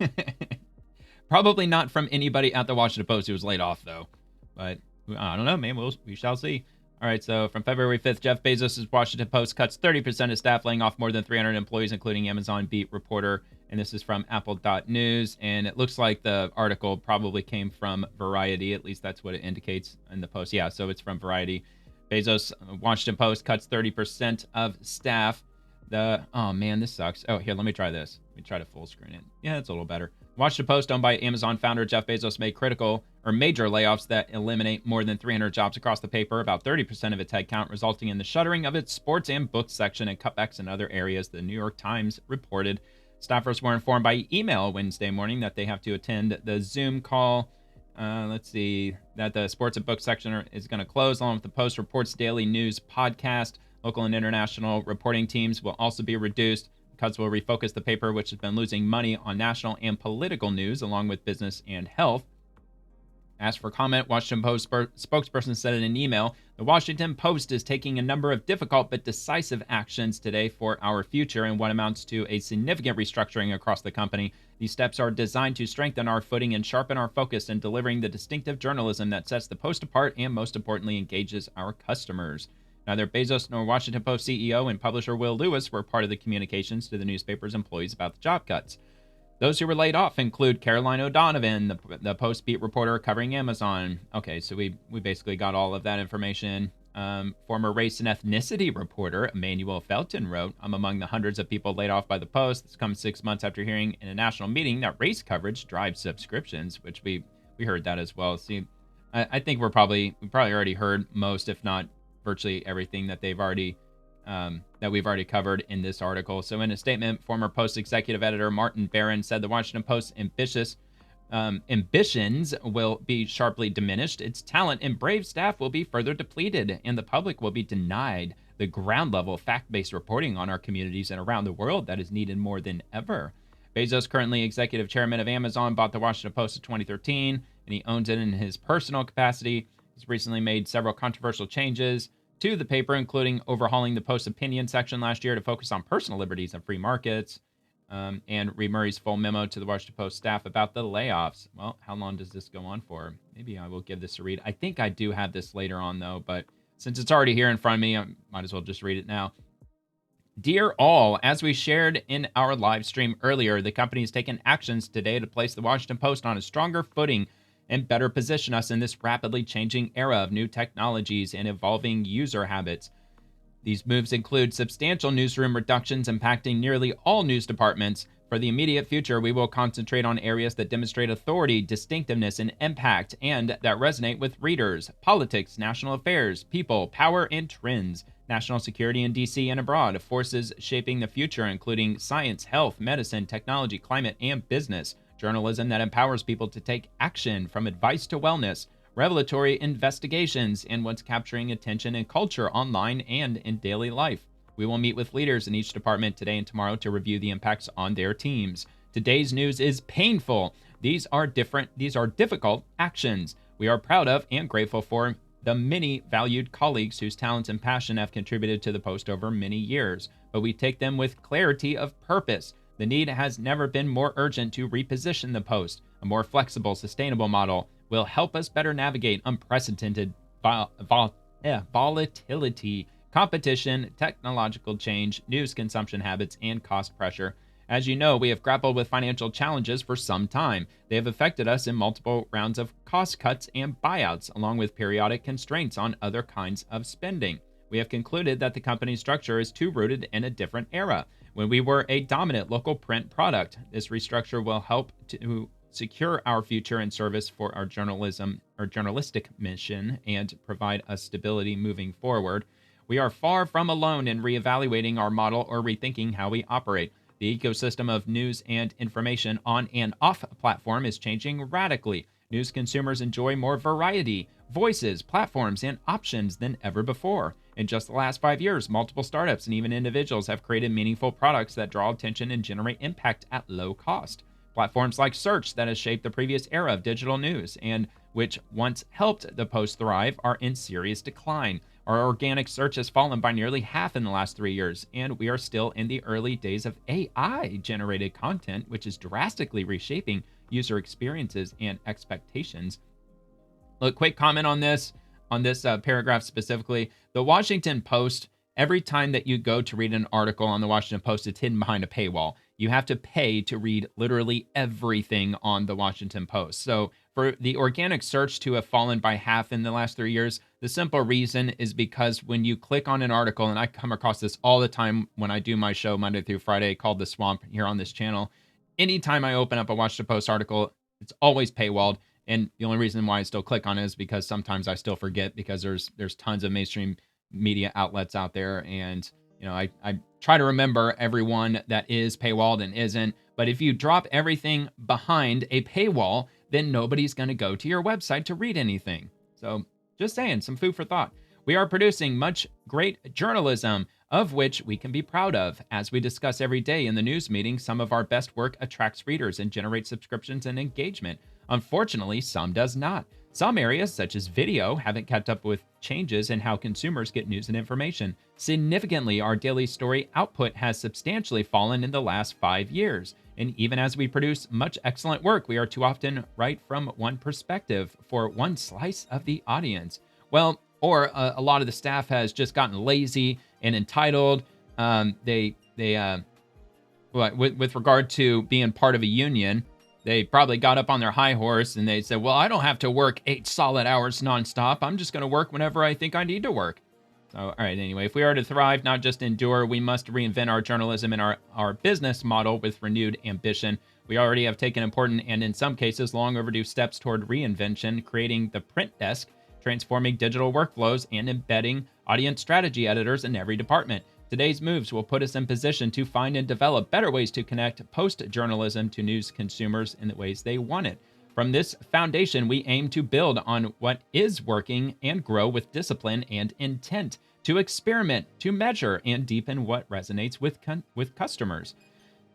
Speaker 1: Probably not from anybody at the Washington Post who was laid off, though. But I don't know, man. We shall see. All right, so from February 5th, Jeff Bezos' Washington Post cuts 30% of staff, laying off more than 300 employees, including Amazon beat reporter. And this is from Apple.News. And it looks like the article probably came from Variety. At least that's what it indicates in the post. Yeah, so it's from Variety. Bezos, Washington Post cuts 30% of staff. Oh, man, this sucks. Oh, here, let me try this. Let me try to full screen it. Yeah, it's a little better. Washington Post, owned by Amazon founder Jeff Bezos, made major layoffs that eliminate more than 300 jobs across the paper, about 30% of its headcount, resulting in the shuttering of its sports and books section and cutbacks in other areas, the New York Times reported. Staffers were informed by email Wednesday morning that they have to attend the Zoom call. Let's see, that the sports and books section is going to close, along with the Post Reports daily news podcast. Local and international reporting teams will also be reduced. Cuts will refocus the paper, which has been losing money on national and political news, along with business and health. Asked for comment, Washington Post spokesperson said in an email, the Washington Post is taking a number of difficult but decisive actions today for our future in what amounts to a significant restructuring across the company. These steps are designed to strengthen our footing and sharpen our focus in delivering the distinctive journalism that sets the Post apart and, most importantly, engages our customers. Neither Bezos nor Washington Post CEO and publisher Will Lewis were part of the communications to the newspaper's employees about the job cuts. Those who were laid off include Caroline O'Donovan, the Post beat reporter covering Amazon. Okay, so we basically got all of that information. Former race and ethnicity reporter Emmanuel Felton wrote, I'm among the hundreds of people laid off by the Post. This comes 6 months after hearing in a national meeting that race coverage drives subscriptions, which we heard that as well. See, I think we probably already heard most, if not virtually everything that we've already covered in this article. So in a statement, former Post executive editor Martin Barron said the Washington Post's ambitions will be sharply diminished. Its talent and brave staff will be further depleted, and the public will be denied the ground level fact-based reporting on our communities and around the world that is needed more than ever. Bezos, currently executive chairman of Amazon, bought the Washington Post in 2013, and he owns it in his personal capacity. He's recently made several controversial changes to the paper, including overhauling the Post opinion section last year to focus on personal liberties and free markets, and Reed Murray's full memo to the Washington Post staff about the layoffs. Well, how long does this go on for? Maybe I will give this a read. I think I do have this later on, though, but since it's already here in front of me, I might as well just read it now. Dear all, as we shared in our live stream earlier, the company has taken actions today to place the Washington Post on a stronger footing and better position us in this rapidly changing era of new technologies and evolving user habits. These moves include substantial newsroom reductions impacting nearly all news departments. For the immediate future, we will concentrate on areas that demonstrate authority, distinctiveness, and impact, and that resonate with readers: politics, national affairs, people, power, and trends, national security in D.C. and abroad, forces shaping the future, including science, health, medicine, technology, climate, and business, journalism that empowers people to take action, from advice to wellness, revelatory investigations, and what's capturing attention and culture online and in daily life. We will meet with leaders in each department today and tomorrow to review the impacts on their teams. Today's news is painful. These are difficult actions. We are proud of and grateful for the many valued colleagues whose talents and passion have contributed to the Post over many years, but we take them with clarity of purpose. The need has never been more urgent to reposition the Post. A more flexible, sustainable model will help us better navigate unprecedented volatility, competition, technological change, news consumption habits, and cost pressure. As you know, we have grappled with financial challenges for some time. They have affected us in multiple rounds of cost cuts and buyouts, along with periodic constraints on other kinds of spending. We have concluded that the company's structure is too rooted in a different era, when we were a dominant local print product. This restructure will help to secure our future and service for our journalistic mission and provide us stability moving forward. We are far from alone in reevaluating our model or rethinking how we operate. The ecosystem of news and information on and off platform is changing radically. News consumers enjoy more variety, voices, platforms, and options than ever before. In just the last 5 years, multiple startups and even individuals have created meaningful products that draw attention and generate impact at low cost. Platforms like Search, that has shaped the previous era of digital news and which once helped the Post thrive, are in serious decline. Our organic search has fallen by nearly half in the last 3 years, and we are still in the early days of AI-generated content, which is drastically reshaping user experiences and expectations. Look, quick comment on this paragraph specifically. The Washington Post, every time that you go to read an article on the Washington Post, it's hidden behind a paywall. You have to pay to read literally everything on the Washington Post. So for the organic search to have fallen by half in the last 3 years, the simple reason is because when you click on an article, and I come across this all the time when I do my show Monday through Friday called The Swamp here on this channel, anytime I open up a Washington Post article, it's always paywalled. And the only reason why I still click on it is because sometimes I still forget, because there's tons of mainstream media outlets out there, and I try to remember everyone that is paywalled and isn't. But if you drop everything behind a paywall, then nobody's going to go to your website to read anything. So just saying, some food for thought. We are producing much great journalism, of which we can be proud of. As we discuss every day in the news meeting, some of our best work attracts readers and generates subscriptions and engagement. Unfortunately, some does not. Some areas, such as video, haven't kept up with changes in how consumers get news and information. Significantly, our daily story output has substantially fallen in the last 5 years. And even as we produce much excellent work, we are too often right from one perspective for one slice of the audience. Well, or a lot of the staff has just gotten lazy and entitled. With regard to being part of a union, they probably got up on their high horse and they said, well, I don't have to work 8 solid hours nonstop. I'm just going to work whenever I think I need to work. So, all right, anyway, if we are to thrive, not just endure, we must reinvent our journalism and our business model with renewed ambition. We already have taken important and, in some cases, long overdue steps toward reinvention, creating the print desk, transforming digital workflows, and embedding audience strategy editors in every department. Today's moves will put us in position to find and develop better ways to connect post-journalism to news consumers in the ways they want it. From this foundation, we aim to build on what is working and grow with discipline and intent, to experiment, to measure, and deepen what resonates with customers.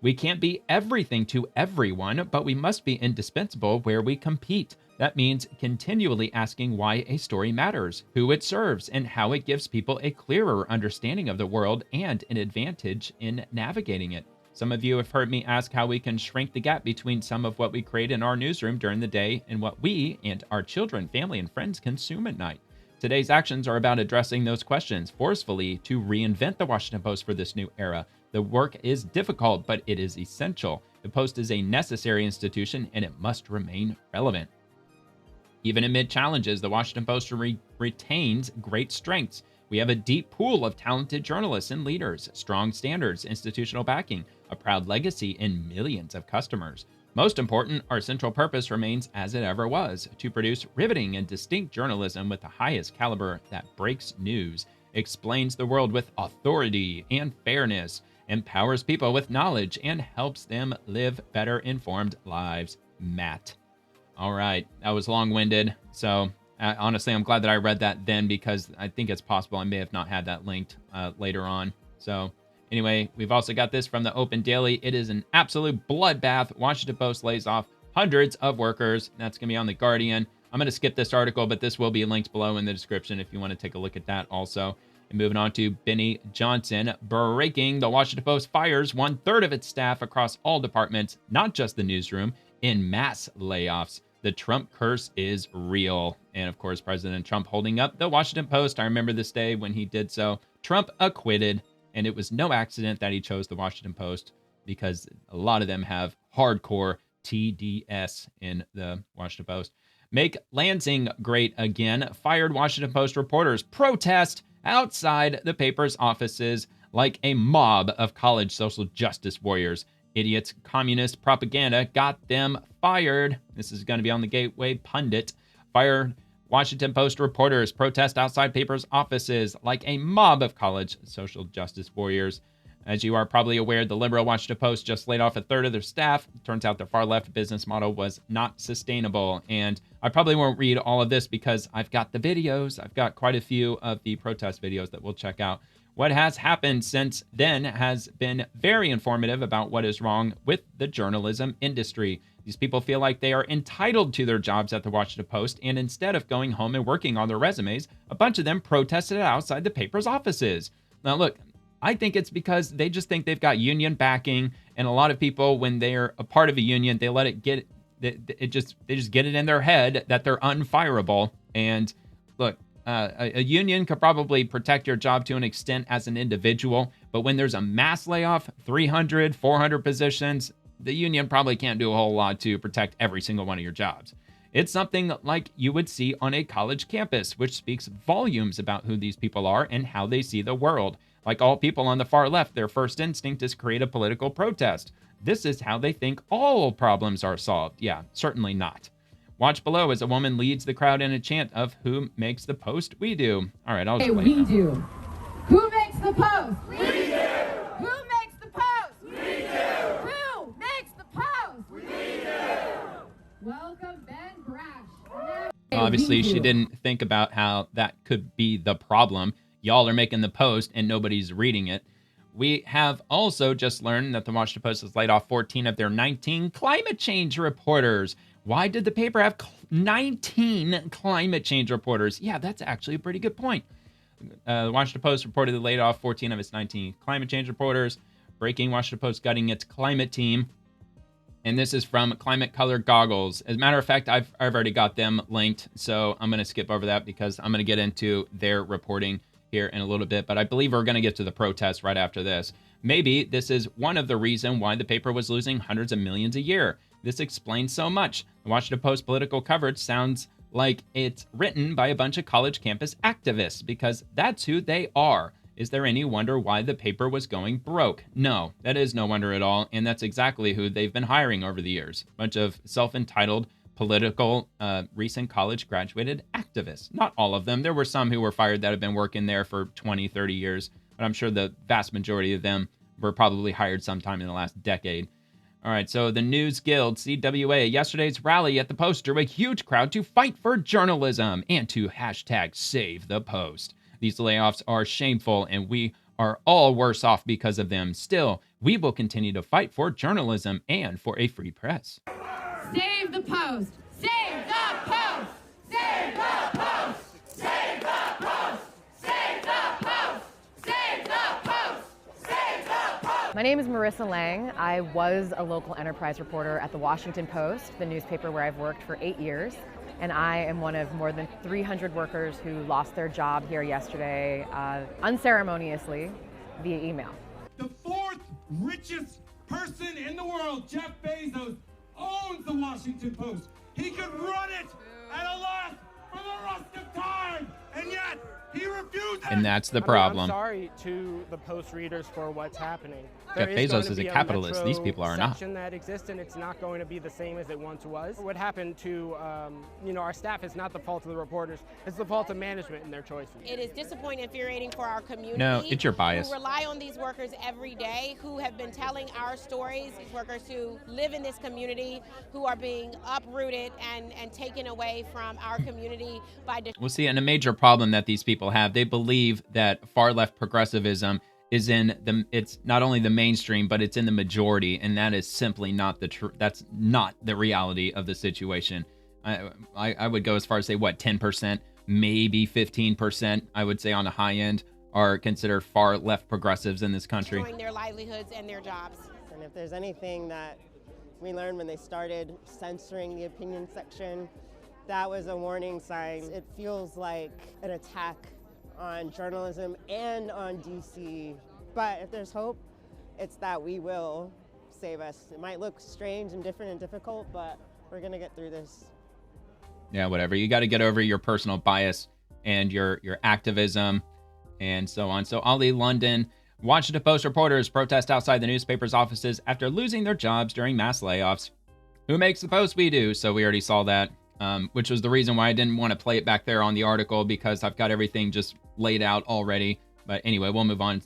Speaker 1: We can't be everything to everyone, but we must be indispensable where we compete. That means continually asking why a story matters, who it serves, and how it gives people a clearer understanding of the world and an advantage in navigating it. Some of you have heard me ask how we can shrink the gap between some of what we create in our newsroom during the day and what we and our children, family, and friends consume at night. Today's actions are about addressing those questions forcefully to reinvent the Washington Post for this new era. The work is difficult, but it is essential. The Post is a necessary institution, and it must remain relevant. Even amid challenges, the Washington Post retains great strengths. We have a deep pool of talented journalists and leaders, strong standards, institutional backing, a proud legacy, and millions of customers. Most important, our central purpose remains as it ever was, to produce riveting and distinct journalism with the highest caliber that breaks news, explains the world with authority and fairness, empowers people with knowledge, and helps them live better informed lives. Matt. All right, that was long-winded. So honestly, I'm glad that I read that then, because I think it's possible I may have not had that linked later on. So anyway, we've also got this from the Open Daily. It is an absolute bloodbath. Washington Post lays off hundreds of workers. That's going to be on The Guardian. I'm going to skip this article, but this will be linked below in the description if you want to take a look at that also. And moving on to Benny Johnson. Breaking, the Washington Post fires 1/3 of its staff across all departments, not just the newsroom, in mass layoffs. The Trump curse is real. And of course, President Trump holding up the Washington Post. I remember this day when he did so. Trump acquitted, and it was no accident that he chose the Washington Post, because a lot of them have hardcore TDS in the Washington Post. Make Lansing great again. Fired Washington Post reporters protest outside the paper's offices like a mob of college social justice warriors. Idiots' communist propaganda got them fired. This is going to be on the Gateway Pundit. Fired Washington Post reporters protest outside paper's offices like a mob of college social justice warriors. As you are probably aware, the liberal Washington Post just laid off a third of their staff. Turns out their far-left business model was not sustainable. And I probably won't read all of this because I've got the videos. I've got quite a few of the protest videos that we'll check out. What has happened since then has been very informative about what is wrong with the journalism industry. These people feel like they are entitled to their jobs at the Washington Post, and instead of going home and working on their resumes, a bunch of them protested outside the paper's offices. Now, look, I think it's because they just think they've got union backing, and a lot of people, when they're a part of a union, they let it get they just get it in their head that they're unfireable. And look, a union could probably protect your job to an extent as an individual, but when there's a mass layoff, 300, 400 positions, the union probably can't do a whole lot to protect every single one of your jobs. It's something like you would see on a college campus, which speaks volumes about who these people are and how they see the world. Like all people on the far left, their first instinct is create a political protest. This is how they think all problems are solved. Yeah, certainly not. Watch below as a woman leads the crowd in a chant of "Who makes the post? We do." All right, I'll just wait.
Speaker 13: We do. Who makes the post? We do. Who makes the post? We do. Who makes the post? We do. Welcome, Ben Brash.
Speaker 1: Obviously, she didn't think about how that could be the problem. Y'all are making the post and nobody's reading it. We have also just learned that the Washington Post has laid off 14 of their 19 climate change reporters. Why did the paper have 19 climate change reporters? Yeah, that's actually a pretty good point. The Washington Post reportedly laid off 14 of its 19 climate change reporters. Breaking: Washington Post gutting its climate team. And this is from Climate Color Goggles. As a matter of fact, I've already got them linked, so I'm going to skip over that because I'm going to get into their reporting here in a little bit, but I believe we're going to get to the protests right after this. Maybe this is one of the reasons why the paper was losing hundreds of millions a year. This explains so much. The Washington Post political coverage sounds like it's written by a bunch of college campus activists because that's who they are. Is there any wonder why the paper was going broke? No, that is no wonder at all, and that's exactly who they've been hiring over the years. A bunch of self-entitled political, recent college graduated activists. Not all of them. There were some who were fired that have been working there for 20, 30 years, but I'm sure the vast majority of them were probably hired sometime in the last decade. All right, so the News Guild, CWA, yesterday's rally at the Post drew a huge crowd to fight for journalism and to hashtag save the Post. These layoffs are shameful and we are all worse off because of them. Still, we will continue to fight for journalism and for a free press.
Speaker 13: Save the Post! Save the Post! Save the Post! Save the Post! Save the Post! Save the Post! Save the Post!
Speaker 4: My name is Marissa Lang. I was a local enterprise reporter at the Washington Post, the newspaper where I've worked for 8 years. And I am one of more than 300 workers who lost their job here yesterday, unceremoniously, via email.
Speaker 14: The fourth richest person in the world, Jeff Bezos, owns the Washington Post. He could run it at a loss for the rest of time, and yet he refuses.
Speaker 1: And that's the problem.
Speaker 15: I'm sorry to the Post readers for what's happening.
Speaker 1: Jeff Bezos is a capitalist. These people are not.
Speaker 15: That exists, and it's not going to be the same as it once was. What happened to our staff is not the fault of the reporters. It's the fault of management and their choices.
Speaker 16: It is disappointing, infuriating for our community.
Speaker 1: No, it's your bias.
Speaker 16: Who rely on these workers every day, who have been telling our stories. These workers who live in this community, who are being uprooted and taken away from our community by.
Speaker 1: We'll see. And a major problem that these people have, they believe that far left progressivism is it's not only the mainstream, but it's in the majority, and that is simply not the truth. That's not the reality of the situation. I would go as far as say, 10%, maybe 15%, I would say on the high end, are considered far left progressives in this country.
Speaker 16: Destroying their livelihoods and their jobs.
Speaker 17: And if there's anything that we learned when they started censoring the opinion section, that was a warning sign. It feels like an attack on journalism and on DC. But if there's hope, it's that we will save us. It might look strange and different and difficult, but we're going to get through this.
Speaker 1: Yeah, whatever. You got to get over your personal bias and your activism and so on. So Ollie London, Washington Post reporters protest outside the newspaper's offices after losing their jobs during mass layoffs. Who makes the post? We do. So we already saw that, which was the reason why I didn't want to play it back there on the article, because I've got everything just laid out already. But anyway, we'll move on.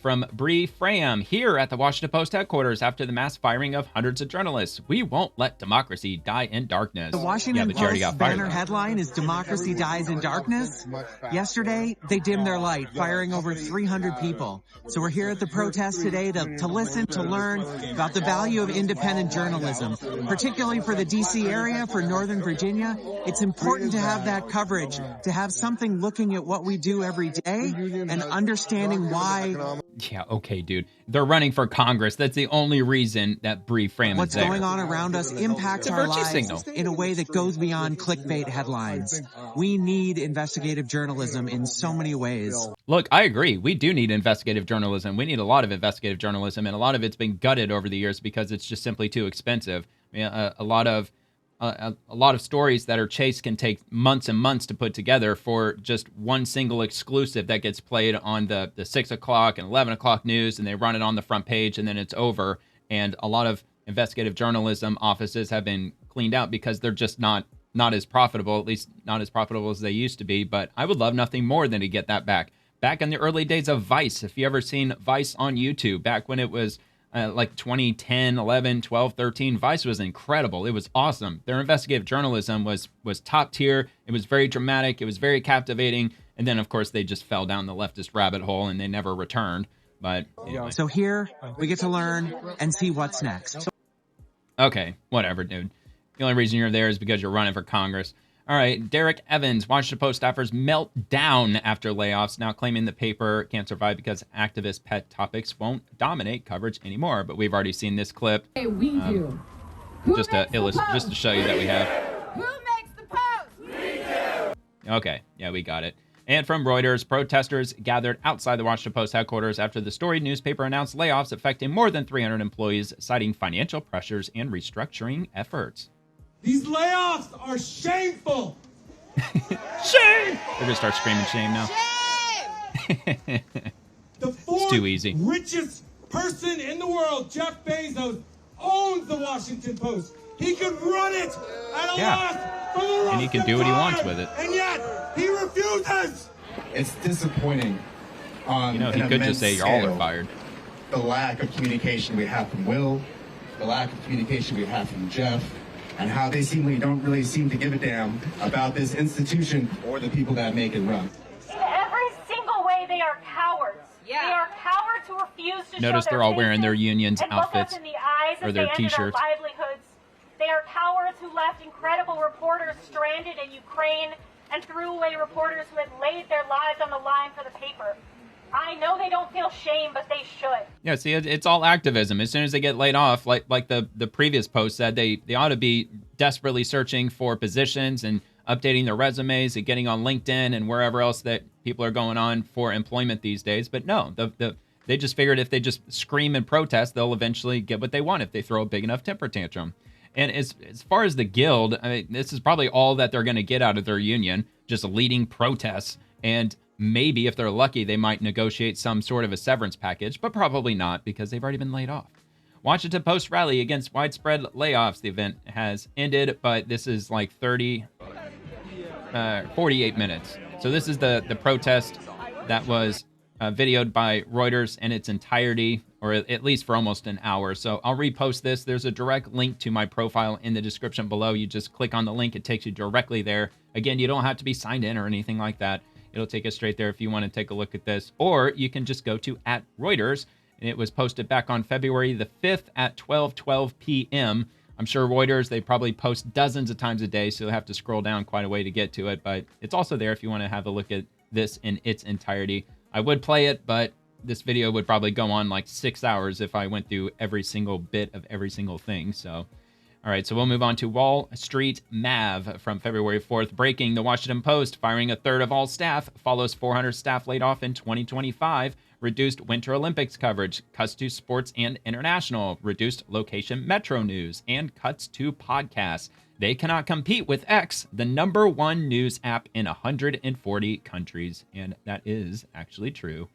Speaker 1: From Bree Fram, here at the Washington Post headquarters after the mass firing of hundreds of journalists. We won't let democracy die in darkness.
Speaker 18: The Washington Post banner headline is Democracy Dies in Darkness. Yesterday, they dimmed their light, firing over 300 people. So we're here at the protest today to listen, to learn about the value of independent journalism, particularly for the D.C. area, for Northern Virginia. It's important to have that coverage, to have something looking at what we do every day and understanding why.
Speaker 1: Yeah, okay, dude. They're running for Congress. That's the only reason that Bree Fram
Speaker 18: What's
Speaker 1: is there.
Speaker 18: going on around us impacts our lives in a way that goes beyond clickbait headlines. We need investigative journalism in so many ways.
Speaker 1: Look, I agree. We do need investigative journalism. We need a lot of investigative journalism, and a lot of it's been gutted over the years because it's just simply too expensive. I mean, a lot of stories that are chased can take months and months to put together for just one single exclusive that gets played on the 6 o'clock and 11 o'clock news, and they run it on the front page, and then it's over. And a lot of investigative journalism offices have been cleaned out because they're just not as profitable, at least not as profitable as they used to be. But I would love nothing more than to get that back. Back in the early days of Vice, if you ever seen Vice on YouTube, back when it was like 2010, 11, 12, 13, Vice was incredible. It was awesome. Their investigative journalism was top tier. It was very dramatic. It was very captivating. And then, of course, they just fell down the leftist rabbit hole and they never returned. But anyway.
Speaker 18: So here we get to learn and see what's next.
Speaker 1: Okay, whatever, dude. The only reason you're there is because you're running for Congress. All right, Derek Evans, Washington Post staffers melt down after layoffs, now claiming the paper can't survive because activist pet topics won't dominate coverage anymore. But we've already seen this clip.
Speaker 13: Hey, we do.
Speaker 1: Just to show you that we have.
Speaker 13: Who makes the post? We do.
Speaker 1: Okay, yeah, we got it. And from Reuters, protesters gathered outside the Washington Post headquarters after the storied newspaper announced layoffs affecting more than 300 employees, citing financial pressures and restructuring efforts.
Speaker 14: These layoffs are shameful.
Speaker 1: Shame! They're gonna start screaming shame now.
Speaker 14: Shame! The fourth
Speaker 1: too easy.
Speaker 14: richest person in the world, Jeff Bezos, owns the Washington Post. He could run it at a loss for the rest
Speaker 1: And he can do what he wants with it.
Speaker 14: And yet, he refuses.
Speaker 19: It's disappointing on
Speaker 1: he could just say, y'all are fired.
Speaker 19: The lack of communication we have from Will, the lack of communication we have from Jeff, and how they don't really seem to give a damn about this institution or the people that make it run.
Speaker 20: In every single way, they are cowards. Yeah. They are cowards who refuse to
Speaker 1: Notice
Speaker 20: show
Speaker 1: they're
Speaker 20: their
Speaker 1: all wearing their
Speaker 20: faces
Speaker 1: union's
Speaker 20: and look
Speaker 1: outfits
Speaker 20: us in the eyes
Speaker 1: or
Speaker 20: as
Speaker 1: their
Speaker 20: they ended
Speaker 1: t-shirts.
Speaker 20: our livelihoods. They are cowards who left incredible reporters stranded in Ukraine and threw away reporters who had laid their lives on the line for the paper. I know they don't feel shame, but they should.
Speaker 1: Yeah, see, it's all activism. As soon as they get laid off, like the previous post said, they ought to be desperately searching for positions and updating their resumes and getting on LinkedIn and wherever else that people are going on for employment these days. But no, they just figured if they just scream and protest, they'll eventually get what they want if they throw a big enough temper tantrum. And as far as the Guild, I mean, this is probably all that they're going to get out of their union, just leading protests. And maybe if they're lucky, they might negotiate some sort of a severance package, but probably not because they've already been laid off. Washington Post rally against widespread layoffs. The event has ended, but this is like 48 minutes. So this is the protest that was videoed by Reuters in its entirety, or at least for almost an hour. So I'll repost this. There's a direct link to my profile in the description below. You just click on the link. It takes you directly there. Again, you don't have to be signed in or anything like that. It'll take us straight there if you want to take a look at this. Or you can just go to @Reuters, and it was posted back on February the 5th at 12:12 p.m. I'm sure Reuters, they probably post dozens of times a day, so you'll have to scroll down quite a way to get to it. But it's also there if you want to have a look at this in its entirety. I would play it, but this video would probably go on like 6 hours if I went through every single bit of every single thing. So, all right, so we'll move on to Wall Street Mav from February 4th. Breaking: the Washington Post, firing a third of all staff, follows 400 staff laid off in 2025. Reduced Winter Olympics coverage, cuts to sports and international, reduced location Metro News, and cuts to podcasts. they cannot compete with X, the #1 news app in 140 countries. And that is actually true.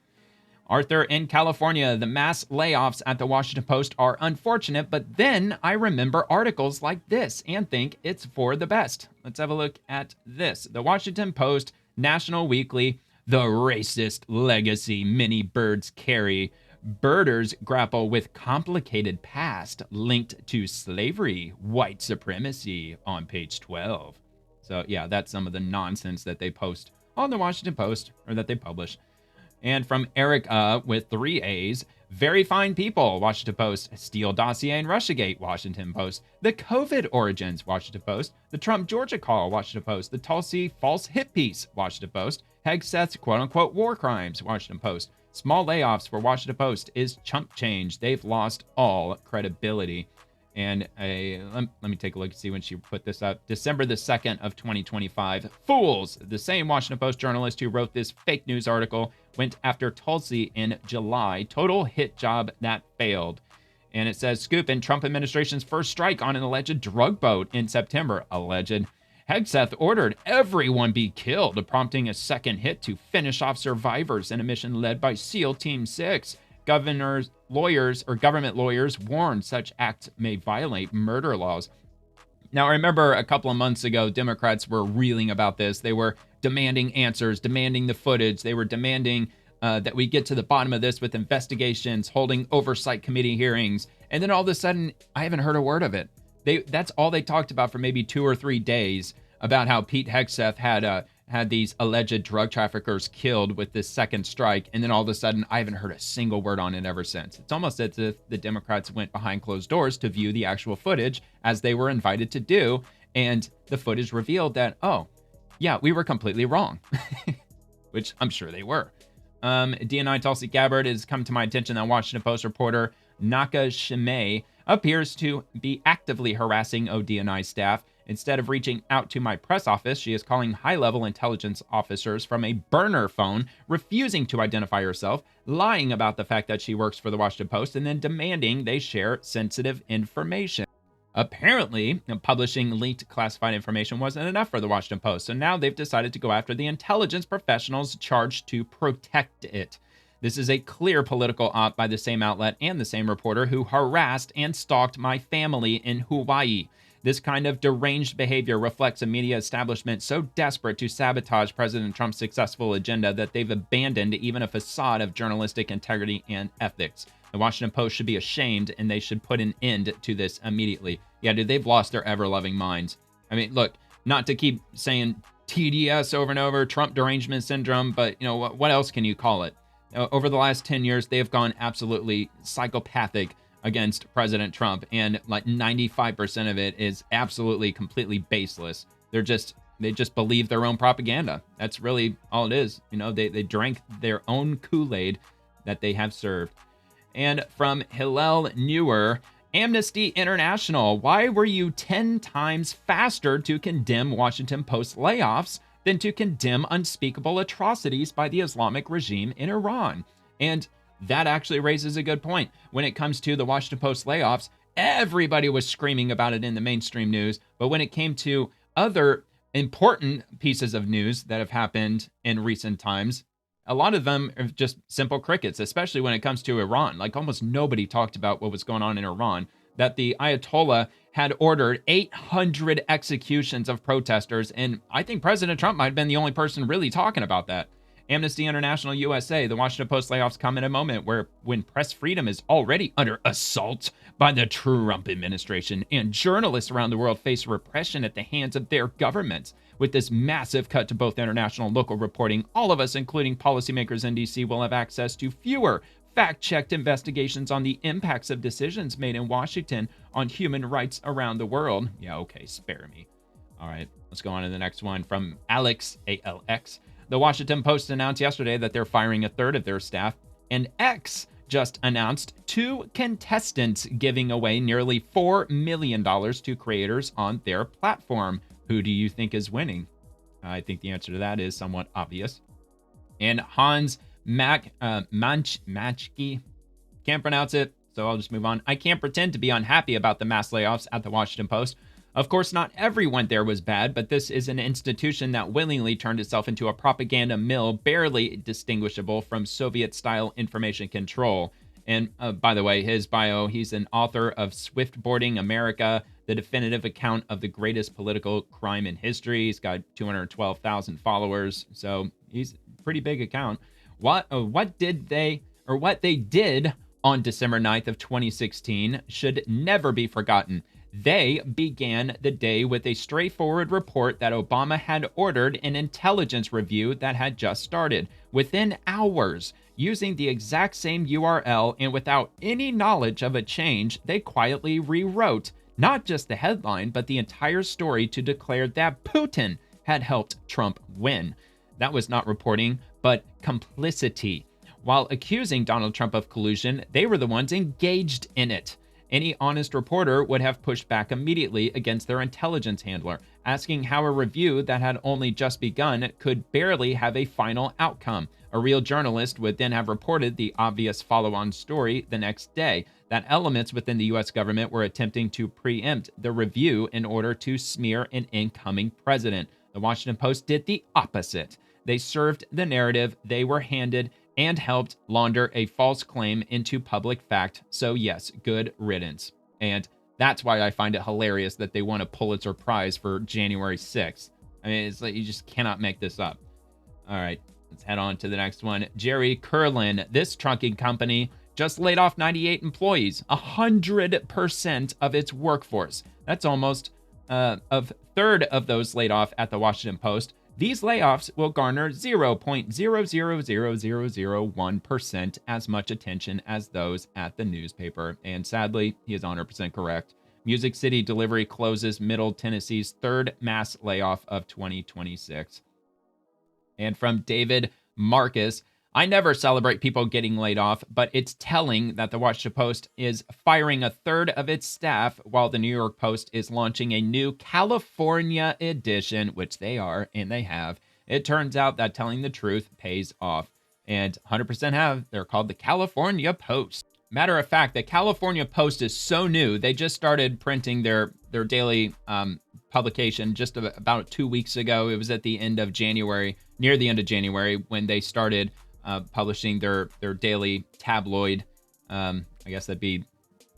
Speaker 1: Arthur in California, the mass layoffs at the Washington Post are unfortunate, but then I remember articles like this and think it's for the best. Let's have a look at this. The Washington Post National Weekly, the racist legacy many birds carry. Birders grapple with complicated past linked to slavery, white supremacy on page 12. So yeah, that's some of the nonsense that they post on the Washington Post, or that they publish. And from Eric with 3 A's, very fine people, Washington Post. Steele dossier and Russiagate, Washington Post. The COVID origins, Washington Post. The Trump Georgia call, Washington Post. The Tulsi false hit piece, Washington Post. Hegseth's quote-unquote war crimes, Washington Post. Small layoffs for Washington Post is chump change. They've lost all credibility. And let me take a look and see when she put this up. December the 2nd of 2025. Fools! The same Washington Post journalist who wrote this fake news article went after Tulsi in July. Total hit job that failed. And it says, scoop in Trump administration's first strike on an alleged drug boat in September. Alleged. Hegseth ordered everyone be killed, prompting a second hit to finish off survivors in a mission led by SEAL Team 6. Government lawyers warned such acts may violate murder laws. Now, I remember a couple of months ago, Democrats were reeling about this. They were demanding answers, demanding the footage. They were demanding that we get to the bottom of this with investigations, holding oversight committee hearings. And then all of a sudden, I haven't heard a word of it. That's all they talked about for maybe 2 or 3 days, about how Pete Hegseth had these alleged drug traffickers killed with this second strike. And then all of a sudden, I haven't heard a single word on it ever since. It's almost as if the Democrats went behind closed doors to view the actual footage, as they were invited to do. And the footage revealed that, oh, yeah, we were completely wrong, which I'm sure they were. DNI Tulsi Gabbard has come to my attention that Washington Post reporter Naka Shimei appears to be actively harassing ODNI staff. Instead of reaching out to my press office, she is calling high-level intelligence officers from a burner phone, refusing to identify herself, lying about the fact that she works for the Washington Post, and then demanding they share sensitive information. Apparently, publishing leaked classified information wasn't enough for the Washington Post, so now they've decided to go after the intelligence professionals charged to protect it. This is a clear political op by the same outlet and the same reporter who harassed and stalked my family in Hawaii. This kind of deranged behavior reflects a media establishment so desperate to sabotage President Trump's successful agenda that they've abandoned even a facade of journalistic integrity and ethics. The Washington Post should be ashamed, and they should put an end to this immediately. Yeah, dude, they've lost their ever-loving minds. I mean, look, not to keep saying TDS over and over, Trump derangement syndrome, but you know what else can you call it? Over the last 10 years, they have gone absolutely psychopathic against President Trump, and like 95% of it is absolutely completely baseless. They just believe their own propaganda. That's really all it is. You know, they drank their own Kool-Aid that they have served. And from Hillel Newer, Amnesty International, why were you 10 times faster to condemn Washington Post layoffs than to condemn unspeakable atrocities by the Islamic regime in Iran? And that actually raises a good point. When it comes to the Washington Post layoffs, everybody was screaming about it in the mainstream news. But when it came to other important pieces of news that have happened in recent times, a lot of them are just simple crickets, especially when it comes to Iran. Like almost nobody talked about what was going on in Iran, that the Ayatollah had ordered 800 executions of protesters. And I think President Trump might have been the only person really talking about that. Amnesty International USA, the Washington Post layoffs come in a moment when press freedom is already under assault by the Trump administration, and journalists around the world face repression at the hands of their governments. With this massive cut to both international and local reporting, all of us, including policymakers in DC, will have access to fewer fact-checked investigations on the impacts of decisions made in Washington on human rights around the world. Yeah, okay, spare me. All right, let's go on to the next one from Alex, ALX. The Washington Post announced yesterday that they're firing a third of their staff, and X just announced 2 contestants giving away nearly $4 million to creators on their platform. Who do you think is winning? I think the answer to that is somewhat obvious. And Hans Manchke, can't pronounce it, so I'll just move on. I can't pretend to be unhappy about the mass layoffs at the Washington Post. Of course, not everyone there was bad, but this is an institution that willingly turned itself into a propaganda mill barely distinguishable from Soviet-style information control. And by the way, his bio, he's an author of Swiftboarding America, the definitive account of the greatest political crime in history. He's got 212,000 followers, so he's a pretty big account. What they did on December 9th of 2016 should never be forgotten. They began the day with a straightforward report that Obama had ordered an intelligence review that had just started. Within hours, using the exact same URL and without any knowledge of a change, they quietly rewrote not just the headline, but the entire story to declare that Putin had helped Trump win. That was not reporting, but complicity. While accusing Donald Trump of collusion, they were the ones engaged in it. Any honest reporter would have pushed back immediately against their intelligence handler, asking how a review that had only just begun could barely have a final outcome. A real journalist would then have reported the obvious follow-on story the next day, that elements within the U.S. government were attempting to preempt the review in order to smear an incoming president. The Washington Post did the opposite. They served the narrative they were handed and helped launder a false claim into public fact. So yes, good riddance. And that's why I find it hilarious that they won a Pulitzer Prize for January 6th. I mean, it's like you just cannot make this up. All right, let's head on to the next one. Jerry Curlin, this trucking company just laid off 98 employees, 100% of its workforce. That's almost a third of those laid off at the Washington Post. These layoffs will garner 0.0000001% as much attention as those at the newspaper. And sadly, he is 100% correct. Music City Delivery closes Middle Tennessee's third mass layoff of 2026. And from David Marcus, I never celebrate people getting laid off, but it's telling that the Washington Post is firing a third of its staff while the New York Post is launching a new California edition, which they are, and they have. It turns out that telling the truth pays off, and 100% have. They're called the California Post. Matter of fact, the California Post is so new, they just started printing their daily publication just about 2 weeks ago. It was at the end of January, near the end of January, when they started publishing their daily tabloid. I guess that'd be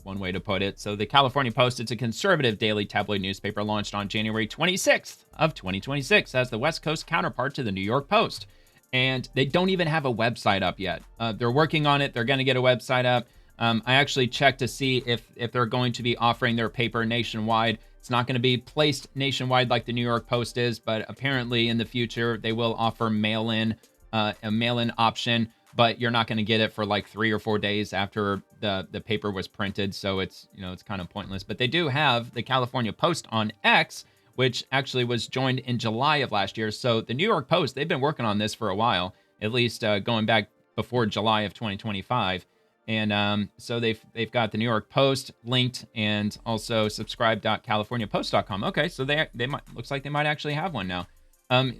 Speaker 1: one way to put it. So the California Post, it's a conservative daily tabloid newspaper launched on January 26th of 2026 as the West Coast counterpart to the New York Post. And they don't even have a website up yet. They're working on it. They're going to get a website up. I actually checked to see if they're going to be offering their paper nationwide. It's not going to be placed nationwide like the New York Post is, but apparently in the future they will offer a mail-in option, but you're not going to get it for like 3 or 4 days after the paper was printed. So it's kind of pointless. But they do have the California Post on X, which actually was joined in July of last year. So the New York Post, they've been working on this for a while, at least going back before July of 2025. And so they've got the New York Post linked and also subscribe.californiapost.com. Okay, so they might, looks like they might actually have one now.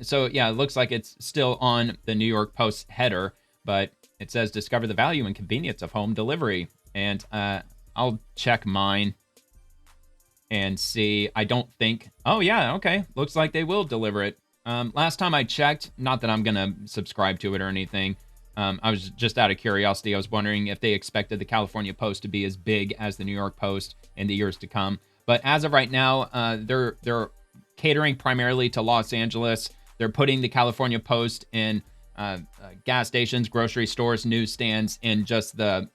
Speaker 1: So yeah, it looks like it's still on the New York Post header, but it says discover the value and convenience of home delivery. And I'll check mine and see. I don't think, oh yeah, okay. Looks like they will deliver it. Last time I checked, not that I'm going to subscribe to it or anything. I was just out of curiosity. I was wondering if they expected the California Post to be as big as the New York Post in the years to come. But as of right now, they're catering primarily to Los Angeles. They're putting the California Post in gas stations, grocery stores, newsstands in just the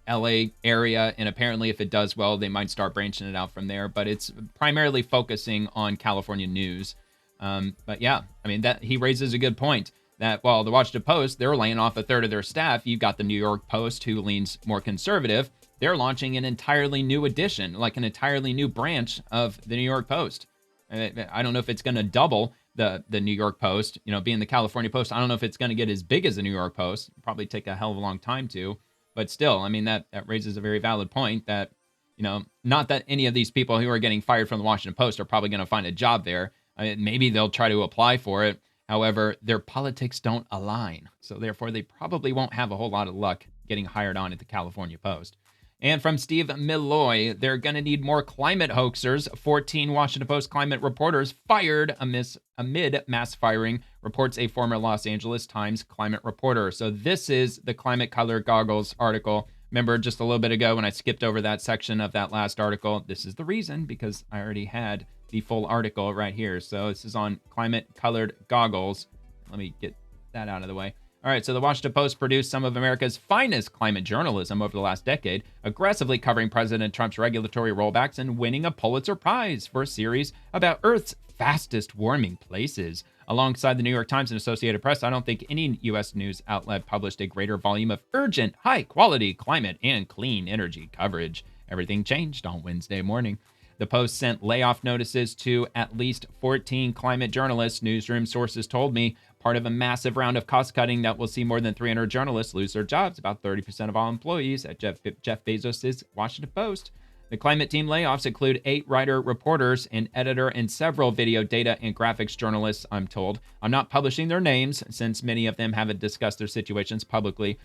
Speaker 1: LA area. And apparently if it does well, they might start branching it out from there. But it's primarily focusing on California news. But yeah, I mean, that he raises a good point that while the Washington Post, they're laying off a third of their staff. You've got the New York Post, who leans more conservative. They're launching an entirely new edition, like an entirely new branch of the New York Post. I don't know if it's going to double the New York Post, being the California Post. I don't know if it's going to get as big as the New York Post. Probably take a hell of a long time to, but still, I mean, that raises a very valid point that, not that any of these people who are getting fired from the Washington Post are probably going to find a job there. I mean, maybe they'll try to apply for it. However, their politics don't align. So therefore, they probably won't have a whole lot of luck getting hired on at the California Post. And from Steve Milloy, they're going to need more climate hoaxers. 14 Washington Post climate reporters fired amid mass firing, reports a former Los Angeles Times climate reporter. So this is the climate color goggles article. Remember just a little bit ago when I skipped over that section of that last article? This is the reason, because I already had the full article right here. So this is on climate colored goggles. Let me get that out of the way. All right, so the Washington Post produced some of America's finest climate journalism over the last decade, aggressively covering President Trump's regulatory rollbacks and winning a Pulitzer Prize for a series about Earth's fastest warming places. Alongside the New York Times and Associated Press, I don't think any U.S. news outlet published a greater volume of urgent, high-quality climate and clean energy coverage. Everything changed on Wednesday morning. The Post sent layoff notices to at least 14 climate journalists, newsroom sources told me, part of a massive round of cost-cutting that will see more than 300 journalists lose their jobs, about 30% of all employees at Jeff Bezos' Washington Post. The climate team layoffs include 8 writer, reporters, an editor, and several video, data, and graphics journalists, I'm told. I'm not publishing their names, since many of them haven't discussed their situations publicly.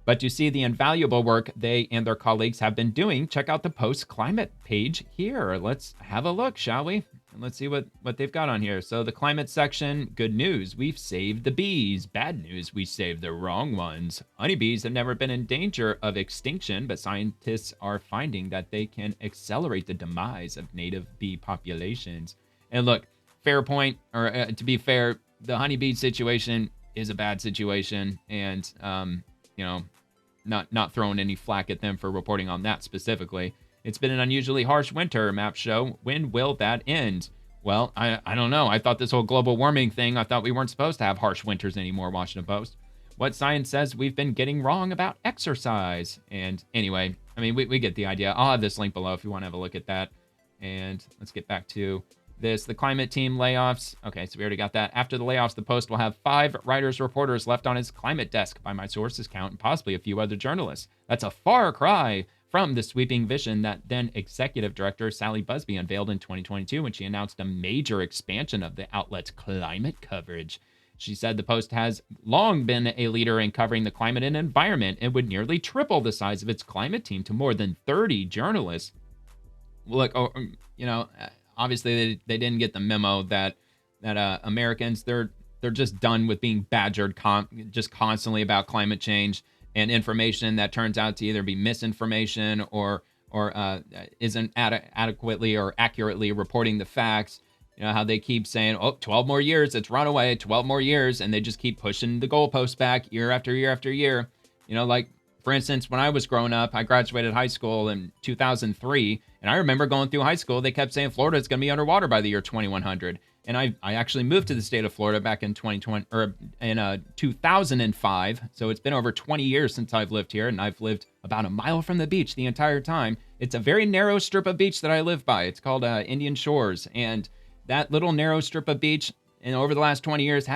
Speaker 1: But to see the invaluable work they and their colleagues have been doing, check out the Post climate page here. Let's have a look, shall we? And let's see what they've got on here. So the climate section, good news, we've saved the bees. Bad news, we saved the wrong ones. Honeybees have never been in danger of extinction, but scientists are finding that they can accelerate the demise of native bee populations. And look, fair point, or to be fair, the honeybee situation is a bad situation, and not throwing any flack at them for reporting on that specifically. It's been an unusually harsh winter, maps show. When will that end? Well, I don't know. I thought this whole global warming thing, I thought we weren't supposed to have harsh winters anymore, Washington Post. What science says we've been getting wrong about exercise. And anyway, I mean, we get the idea. I'll have this link below if you want to have a look at that. And let's get back to this. The climate team layoffs. Okay, so we already got that. After the layoffs, the Post will have 5 writers, reporters left on its climate desk by my sources count, and possibly a few other journalists. That's a far cry from the sweeping vision that then executive director Sally Busby unveiled in 2022 when she announced a major expansion of the outlet's climate coverage. She said the Post has long been a leader in covering the climate and environment and would nearly triple the size of its climate team to more than 30 journalists. Look, obviously they didn't get the memo that Americans, they're just done with being badgered just constantly about climate change and information that turns out to either be misinformation or isn't adequately or accurately reporting the facts. You know, how they keep saying, 12 more years, it's run away, 12 more years, and they just keep pushing the goalposts back year after year after year. You know, like, for instance, when I was growing up, I graduated high school in 2003, and I remember going through high school, they kept saying Florida is going to be underwater by the year 2100. And I actually moved to the state of Florida back in 2005. So it's been over 20 years since I've lived here, and I've lived about a mile from the beach the entire time. It's a very narrow strip of beach that I live by. It's called Indian Shores, and that little narrow strip of beach, and over the last 20 years,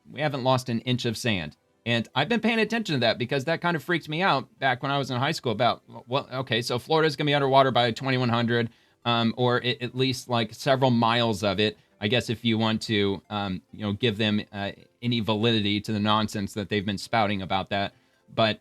Speaker 1: we haven't lost an inch of sand. And I've been paying attention to that because that kind of freaked me out back when I was in high school about, well, okay, so Florida's going to be underwater by 2100, or at least like several miles of it. I guess if you want to, give them any validity to the nonsense that they've been spouting about that. But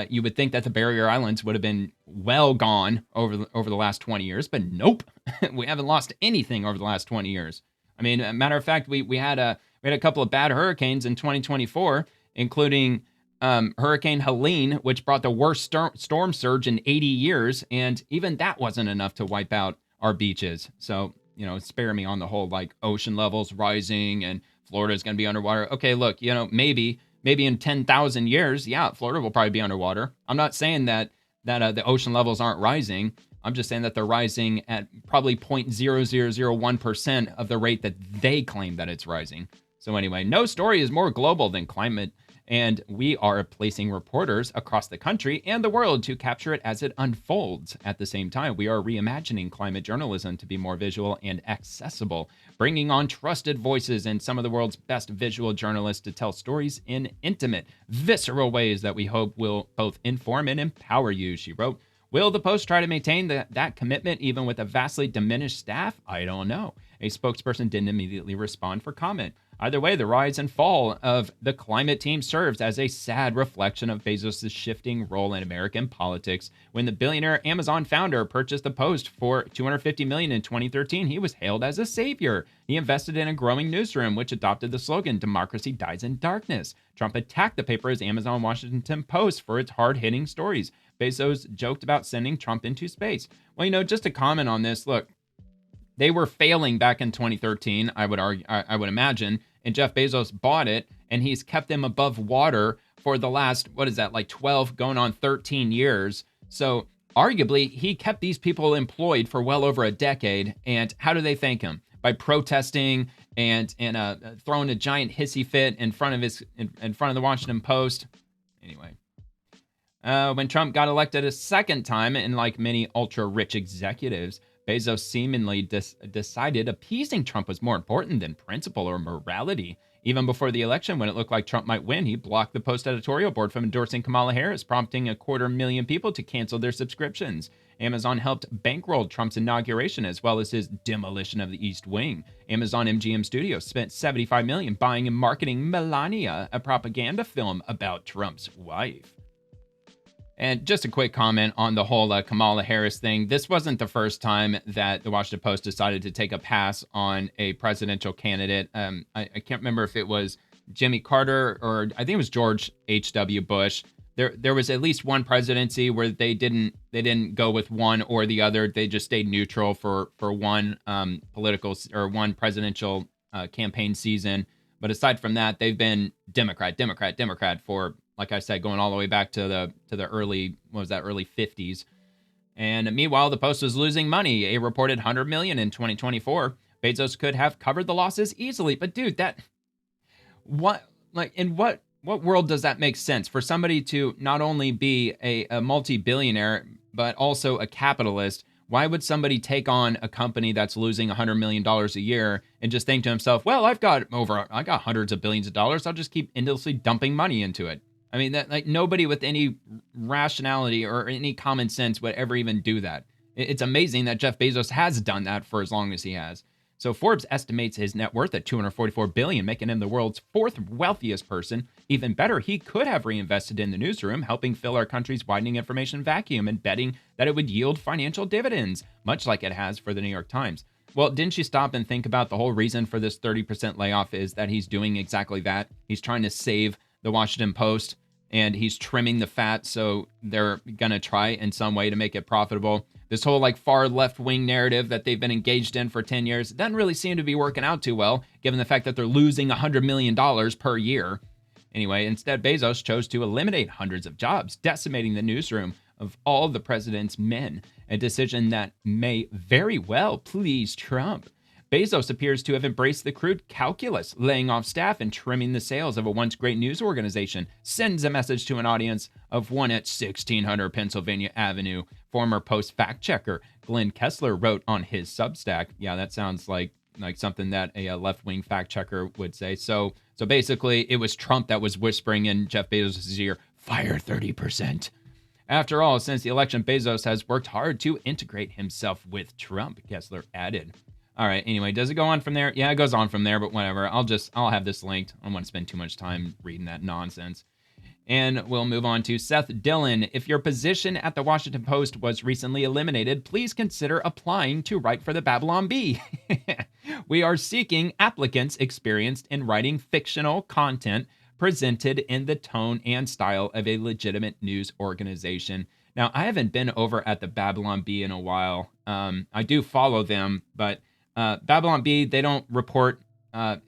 Speaker 1: you would think that the barrier islands would have been well gone over the last 20 years, but nope, we haven't lost anything over the last 20 years. I mean, a matter of fact, we had a couple of bad hurricanes in 2024, including Hurricane Helene, which brought the worst storm surge in 80 years, and even that wasn't enough to wipe out our beaches. So, spare me on the whole, like, ocean levels rising and Florida's going to be underwater. Okay, look, maybe in 10,000 years, yeah, Florida will probably be underwater. I'm not saying that the ocean levels aren't rising. I'm just saying that they're rising at probably 0.0001% of the rate that they claim that it's rising. So anyway, no story is more global than climate, and we are placing reporters across the country and the world to capture it as it unfolds. At the same time, we are reimagining climate journalism to be more visual and accessible, bringing on trusted voices and some of the world's best visual journalists to tell stories in intimate, visceral ways that we hope will both inform and empower you, she wrote. Will the Post try to maintain that commitment even with a vastly diminished staff? I don't know. A spokesperson didn't immediately respond for comment. Either way, the rise and fall of the climate team serves as a sad reflection of Bezos' shifting role in American politics. When the billionaire Amazon founder purchased the Post for $250 million in 2013, he was hailed as a savior. He invested in a growing newsroom, which adopted the slogan, "Democracy dies in darkness." Trump attacked the paper as Amazon Washington Post for its hard-hitting stories. Bezos joked about sending Trump into space. Well, just to comment on this, look, they were failing back in 2013, I would imagine, and Jeff Bezos bought it, and he's kept them above water for the last, 12, going on 13 years. So arguably, he kept these people employed for well over a decade. And how do they thank him? By protesting and throwing a giant hissy fit in front of the Washington Post. Anyway. When Trump got elected a second time, and like many ultra-rich executives, Bezos seemingly decided appeasing Trump was more important than principle or morality. Even before the election, when it looked like Trump might win, he blocked the Post editorial board from endorsing Kamala Harris, prompting 250,000 people to cancel their subscriptions. Amazon helped bankroll Trump's inauguration as well as his demolition of the East Wing. Amazon MGM Studios spent $75 million buying and marketing Melania, a propaganda film about Trump's wife. And just a quick comment on the whole Kamala Harris thing. This wasn't the first time that the Washington Post decided to take a pass on a presidential candidate. I can't remember if it was Jimmy Carter or I think it was George H.W. Bush. There was at least one presidency where they didn't go with one or the other. They just stayed neutral for one political or one presidential campaign season. But aside from that, they've been Democrat for, like I said, going all the way back to the early 50s. And meanwhile, the Post was losing money. A reported $100 million in 2024. Bezos could have covered the losses easily. But dude, in what world does that make sense? For somebody to not only be a multi-billionaire, but also a capitalist, why would somebody take on a company that's losing $100 million a year and just think to himself, well, I got hundreds of billions of dollars. I'll just keep endlessly dumping money into it. I mean, that nobody with any rationality or any common sense would ever even do that. It's amazing that Jeff Bezos has done that for as long as he has. So Forbes estimates his net worth at $244 billion, making him the world's fourth wealthiest person. Even better, he could have reinvested in the newsroom, helping fill our country's widening information vacuum and betting that it would yield financial dividends, much like it has for the New York Times. Well, didn't you stop and think about the whole reason for this 30% layoff is that he's doing exactly that? He's trying to save the Washington Post, and he's trimming the fat, so they're going to try in some way to make it profitable. This whole far left-wing narrative that they've been engaged in for 10 years doesn't really seem to be working out too well, given the fact that they're losing $100 million per year. Anyway, instead, Bezos chose to eliminate hundreds of jobs, decimating the newsroom of all the president's men, a decision that may very well please Trump. Bezos appears to have embraced the crude calculus, laying off staff and trimming the sails of a once great news organization, sends a message to an audience of one at 1600 Pennsylvania Avenue. Former Post fact-checker Glenn Kessler wrote on his Substack. Yeah, that sounds like something that a left-wing fact-checker would say. So basically, it was Trump that was whispering in Jeff Bezos' ear, fire 30%. After all, since the election, Bezos has worked hard to integrate himself with Trump, Kessler added. All right, anyway, does it go on from there? Yeah, it goes on from there, but whatever. I'll have this linked. I don't want to spend too much time reading that nonsense. And we'll move on to Seth Dillon. If your position at the Washington Post was recently eliminated, please consider applying to write for the Babylon Bee. We are seeking applicants experienced in writing fictional content presented in the tone and style of a legitimate news organization. Now, I haven't been over at the Babylon Bee in a while. I do follow them, but Babylon Bee, they don't report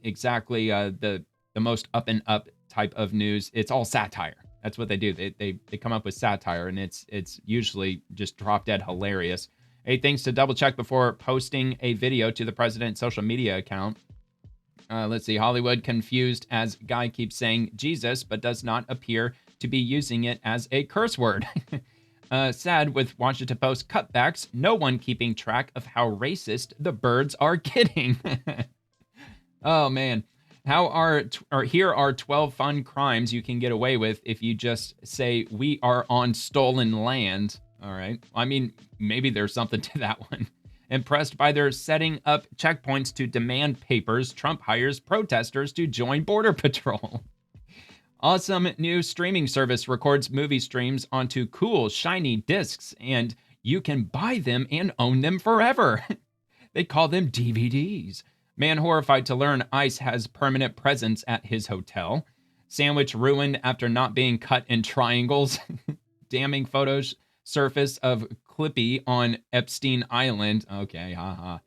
Speaker 1: exactly the most up and up type of news. It's all satire. That's what they do. They come up with satire, and it's usually just drop dead hilarious. Hey, things to double check before posting a video to the president's social media account. Let's see. Hollywood confused as guy keeps saying Jesus, but does not appear to be using it as a curse word. Sad with Washington Post cutbacks, no one keeping track of how racist the birds are getting. Oh, man. Here are 12 fun crimes you can get away with if you just say we are on stolen land. All right. I mean, maybe there's something to that one. Impressed by their setting up checkpoints to demand papers, Trump hires protesters to join Border Patrol. Awesome new streaming service records movie streams onto cool, shiny discs, and you can buy them and own them forever. They call them DVDs. Man horrified to learn ICE has permanent presence at his hotel. Sandwich ruined after not being cut in triangles. Damning photos surface of Clippy on Epstein Island. Okay, haha.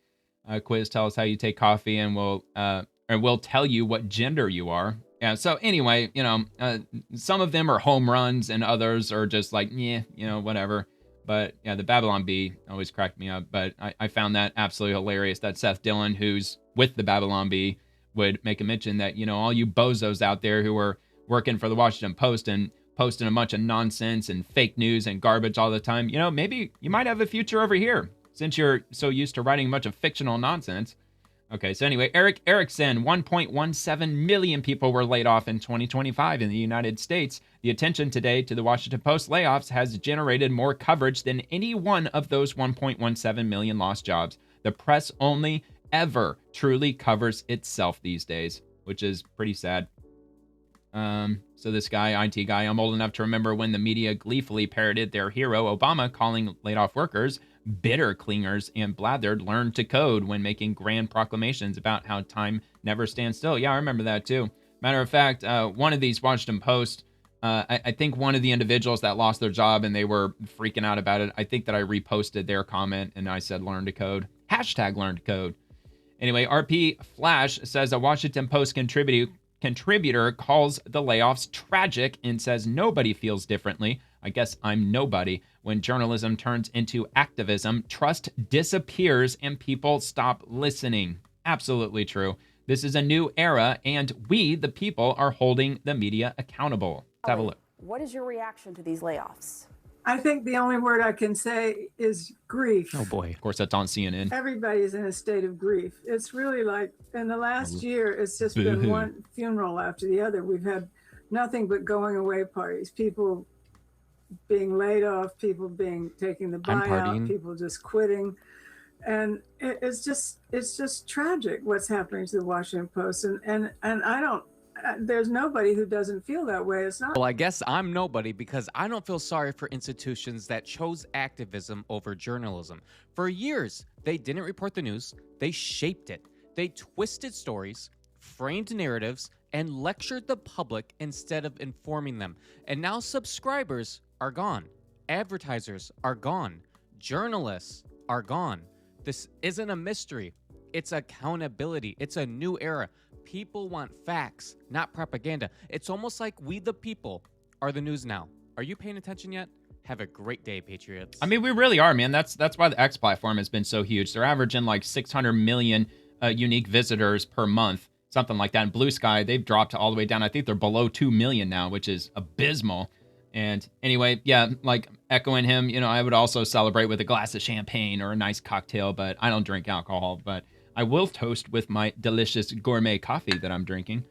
Speaker 1: Quiz, tell us how you take coffee, and we'll tell you what gender you are. Yeah, so anyway, some of them are home runs and others are just like, yeah, whatever. But yeah, the Babylon Bee always cracked me up. But I found that absolutely hilarious that Seth Dillon, who's with the Babylon Bee, would make a mention that, all you bozos out there who are working for the Washington Post and posting a bunch of nonsense and fake news and garbage all the time, maybe you might have a future over here since you're so used to writing a bunch of fictional nonsense. Okay, so anyway, Eric Erickson, 1.17 million people were laid off in 2025 in the United States. The attention today to the Washington Post layoffs has generated more coverage than any one of those 1.17 million lost jobs. The press only ever truly covers itself these days, which is pretty sad. So this guy, IT guy, I'm old enough to remember when the media gleefully parroted their hero, Obama, calling laid off workers bitter clingers, and blathered learned to code when making grand proclamations about how time never stands still. Yeah, I remember that too. Matter of fact, one of these Washington Post, I think one of the individuals that lost their job and they were freaking out about it, I think that I reposted their comment and I said learn to code. Hashtag learn to code. Anyway, RP Flash says a Washington Post contributor calls the layoffs tragic and says nobody feels differently. I guess I'm nobody. When journalism turns into activism, trust disappears and people stop listening. Absolutely true. This is a new era, and we, the people, are holding the media accountable. Let's have a look.
Speaker 21: What is your reaction to these layoffs?
Speaker 22: I think the only word I can say is grief.
Speaker 1: Oh boy. Of course, that's on CNN.
Speaker 22: Everybody's in a state of grief. It's really like in the last year, it's just been one funeral after the other. We've had nothing but going away parties, people being laid off, people taking the buyout, people just quitting. And it's just tragic what's happening to the Washington Post. And I don't, there's nobody who doesn't feel that way. It's not.
Speaker 23: Well, I guess I'm nobody because I don't feel sorry for institutions that chose activism over journalism. For years, they didn't report the news. They shaped it. They twisted stories, framed narratives, and lectured the public instead of informing them. And now subscribers are gone. Advertisers are gone. Journalists are gone. This isn't a mystery. It's accountability. It's a new era. People want facts, not propaganda. It's almost like we the people are the news now. Are you paying attention yet? Have a great day, Patriots.
Speaker 1: I mean, we really are, man. That's why the X platform has been so huge. They're averaging like 600 million unique visitors per month, something like that. In Blue Sky, they've dropped all the way down. I think they're below 2 million now, which is abysmal. And anyway, yeah, like echoing him, I would also celebrate with a glass of champagne or a nice cocktail, but I don't drink alcohol. But I will toast with my delicious gourmet coffee that I'm drinking.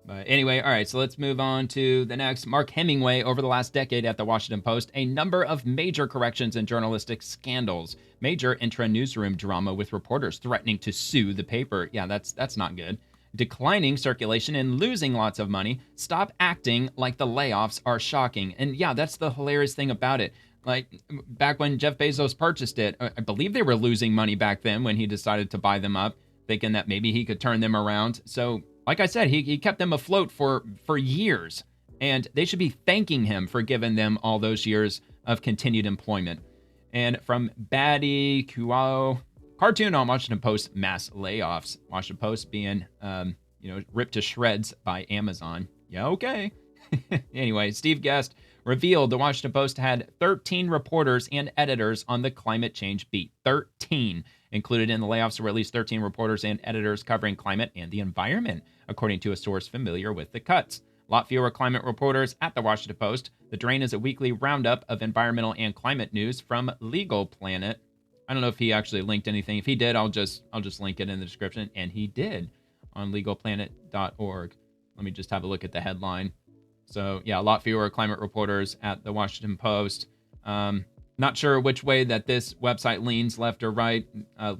Speaker 1: But anyway, all right, so let's move on to the next. Mark Hemingway, over the last decade at the Washington Post, a number of major corrections and journalistic scandals. Major intra-newsroom drama with reporters threatening to sue the paper. Yeah, that's not good. Declining circulation and losing lots of money. Stop acting like the layoffs are shocking. And yeah, that's the hilarious thing about it. Like back when Jeff Bezos purchased it, I believe they were losing money back then when he decided to buy them up, thinking that maybe he could turn them around. So like I said, he kept them afloat for years, and they should be thanking him for giving them all those years of continued employment. And from Batty Kuao, cartoon on Washington Post, mass layoffs. Washington Post being, ripped to shreds by Amazon. Yeah, okay. Anyway, Steve Guest revealed the Washington Post had 13 reporters and editors on the climate change beat. 13. Included in the layoffs were at least 13 reporters and editors covering climate and the environment, according to a source familiar with the cuts. A lot fewer climate reporters at the Washington Post. The Drain is a weekly roundup of environmental and climate news from Legal Planet. I don't know if he actually linked anything. If he did, I'll just link it in the description. And he did on legalplanet.org. Let me just have a look at the headline. So yeah, a lot fewer climate reporters at the Washington Post. Not sure which way that this website leans, left or right.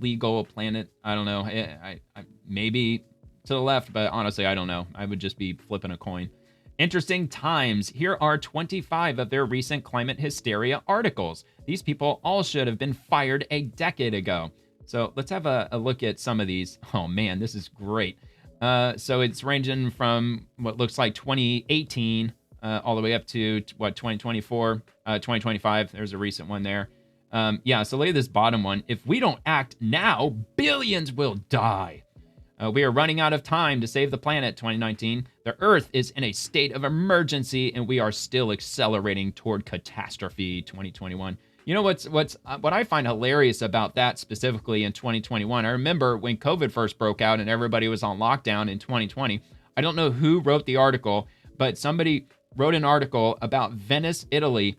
Speaker 1: Legal Planet, I don't know. I maybe to the left, but honestly, I don't know. I would just be flipping a coin. Interesting Times. Here are 25 of their recent climate hysteria articles. These people all should have been fired a decade ago. So let's have a look at some of these. Oh man, this is great. So it's ranging from what looks like 2018 all the way up to 2024, 2025. There's a recent one there. Yeah, so look at this bottom one. If we don't act now, billions will die. We are running out of time to save the planet, 2019. The Earth is in a state of emergency, and we are still accelerating toward catastrophe, 2021. You know what I find hilarious about that specifically in 2021? I remember when COVID first broke out and everybody was on lockdown in 2020. I don't know who wrote the article, but somebody wrote an article about Venice, Italy,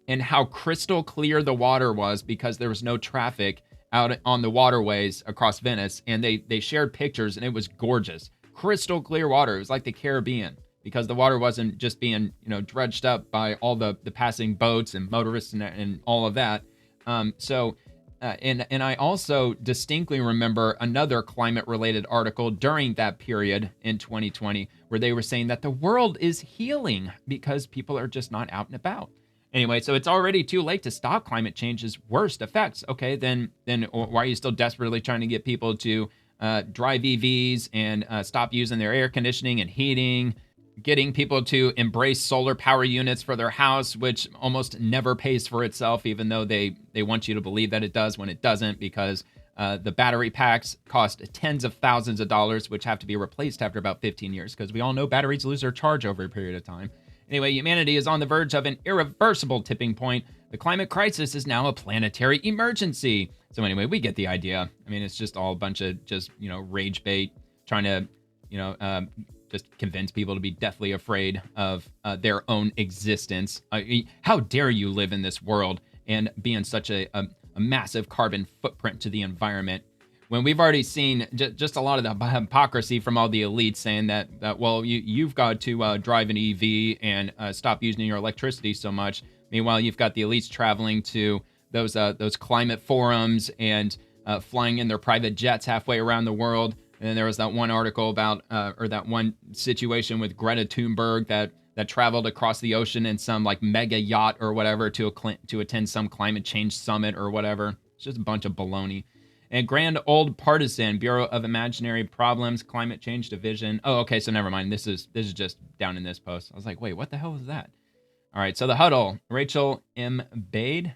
Speaker 1: and how crystal clear the water was because there was no traffic out on the waterways across Venice, and they shared pictures, and it was gorgeous. Crystal clear water. It was like the Caribbean because the water wasn't just being, dredged up by all the passing boats and motorists and all of that. And I also distinctly remember another climate-related article during that period in 2020 where they were saying that the world is healing because people are just not out and about. Anyway, so it's already too late to stop climate change's worst effects. Okay, then why are you still desperately trying to get people to drive EVs and stop using their air conditioning and heating, getting people to embrace solar power units for their house, which almost never pays for itself, even though they want you to believe that it does when it doesn't, because the battery packs cost tens of thousands of dollars, which have to be replaced after about 15 years, because we all know batteries lose their charge over a period of time. Anyway, humanity is on the verge of an irreversible tipping point. The climate crisis is now a planetary emergency. So anyway, we get the idea. I mean, it's just all a bunch of just, rage bait, trying to, just convince people to be deathly afraid of their own existence. How dare you live in this world and be in such a massive carbon footprint to the environment, when we've already seen just a lot of the hypocrisy from all the elites saying that well, you've got to drive an EV and stop using your electricity so much. Meanwhile, you've got the elites traveling to those climate forums and flying in their private jets halfway around the world. And then there was that one article about, or that one situation with Greta Thunberg that traveled across the ocean in some like mega yacht or whatever to attend some climate change summit or whatever. It's just a bunch of baloney. And Grand Old Partisan, Bureau of Imaginary Problems, Climate Change Division. Oh, okay, so never mind. This is just down in this post. I was like, wait, what the hell is that? All right, so the huddle. Rachel Bade,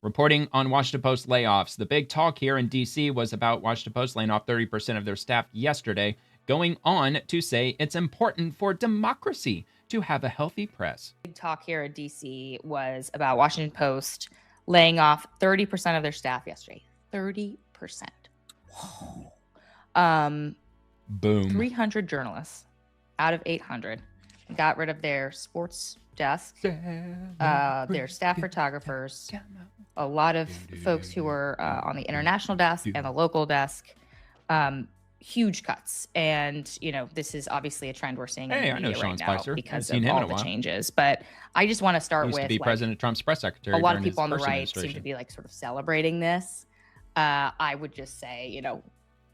Speaker 1: reporting on Washington Post layoffs. The big talk here in D.C. was about Washington Post laying off 30% of their staff yesterday, going on to say it's important for democracy to have a healthy press.
Speaker 2: Big talk here in D.C. was about Washington Post laying off 30% of their staff yesterday. 30%.
Speaker 1: Boom.
Speaker 2: 300 journalists out of 800 got rid of their sports desk, their staff photographers, a lot of folks who were on the international desk and the local desk. Huge cuts. And, this is obviously a trend we're seeing in the media right now because of all the changes. But I just want to start with,
Speaker 1: used to be President Trump's press secretary.
Speaker 2: A lot of people on the right seem to be sort of celebrating this. I would just say,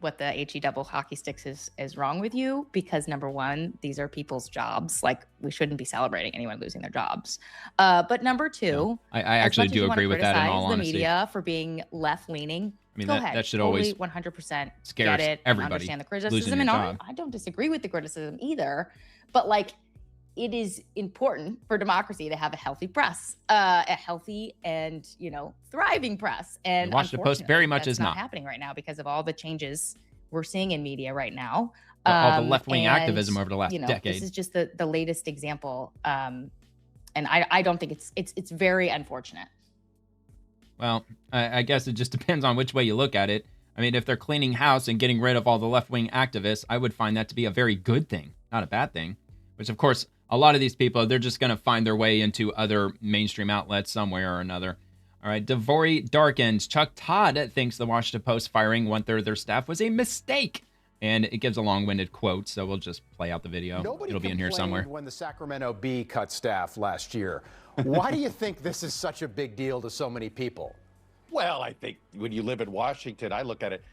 Speaker 2: what the HE double hockey sticks is wrong with you, because number one, these are people's jobs. Like, we shouldn't be celebrating anyone losing their jobs. But number two,
Speaker 1: I actually do agree with that in all honesty.
Speaker 2: The media for being left leaning.
Speaker 1: I mean,
Speaker 2: Go ahead.
Speaker 1: That should always
Speaker 2: 100%
Speaker 1: scare
Speaker 2: get it,
Speaker 1: everybody.
Speaker 2: Understand the criticism, and I don't disagree with the criticism either. But it is important for democracy to have a healthy press, a healthy and thriving press. And
Speaker 1: the Washington Post very much is not
Speaker 2: happening right now because of all the changes we're seeing in media right now.
Speaker 1: All the left-wing activism over the last decade.
Speaker 2: This is just the latest example, and I don't think it's very unfortunate.
Speaker 1: Well, I guess it just depends on which way you look at it. I mean, if they're cleaning house and getting rid of all the left-wing activists, I would find that to be a very good thing, not a bad thing. Which, of course, a lot of these people, they're just going to find their way into other mainstream outlets somewhere or another. All right, Devori darkens. Chuck Todd thinks the Washington Post firing 1/3 of their staff was a mistake. And it gives a long-winded quote, so we'll just play out the video.
Speaker 3: Nobody
Speaker 1: It'll be in here
Speaker 3: complained
Speaker 1: somewhere.
Speaker 3: when the Sacramento Bee cut staff last year. Why do you think this is such a big deal to so many people?
Speaker 5: Well, I think when you live in Washington, I look at it,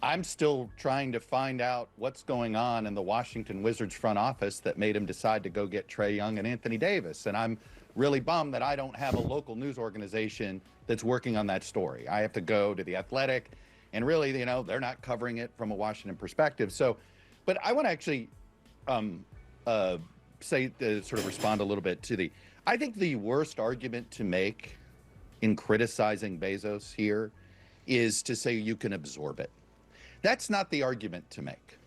Speaker 5: I'm still trying to find out what's going on in the Washington Wizards front office that made him decide to go get Trae Young and Anthony Davis. And I'm really bummed that I don't have a local news organization that's working on that story. I have to go to The Athletic, and really, they're not covering it from a Washington perspective. So, but I want to actually sort of respond a little bit to I think the worst argument to make in criticizing Bezos here is to say you can absorb it. That's not the argument to make.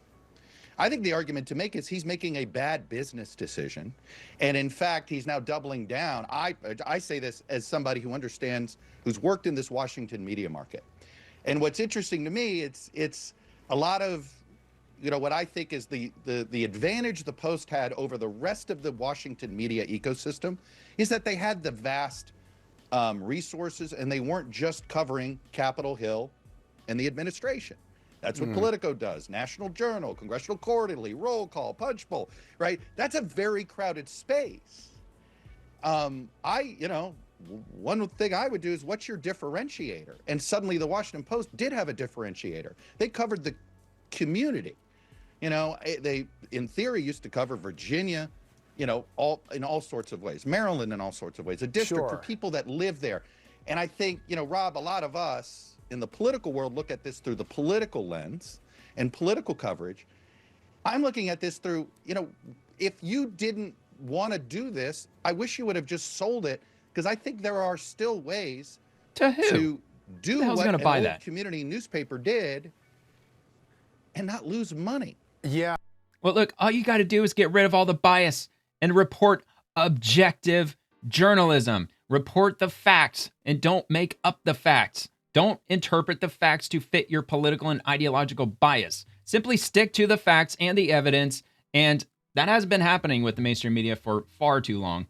Speaker 5: I think the argument to make is he's making a bad business decision. And in fact, he's now doubling down. I say this as somebody who understands, who's worked in this Washington media market. And what's interesting to me, it's a lot of, what I think is the advantage the Post had over the rest of the Washington media ecosystem is that they had the vast resources, and they weren't just covering Capitol Hill and the administration. That's what Politico does. National Journal, Congressional Quarterly, Roll Call, Punch Bowl, right? That's a very crowded space. One thing I would do is, what's your differentiator? And suddenly the Washington Post did have a differentiator. They covered the community. They, in theory, used to cover Virginia, in all sorts of ways, Maryland in all sorts of ways, a district for people that live there. And I think, Rob, a lot of us in the political world look at this through the political lens and political coverage. I'm looking at this through, if you didn't want to do this, I wish you would have just sold it, because I think there are still ways to do what an old community newspaper did and not lose money.
Speaker 3: Yeah.
Speaker 1: Well, look, all you got to do is get rid of all the bias and report objective journalism. Report the facts and don't make up the facts. Don't interpret the facts to fit your political and ideological bias. Simply stick to the facts and the evidence, and that has been happening with the mainstream media for far too long.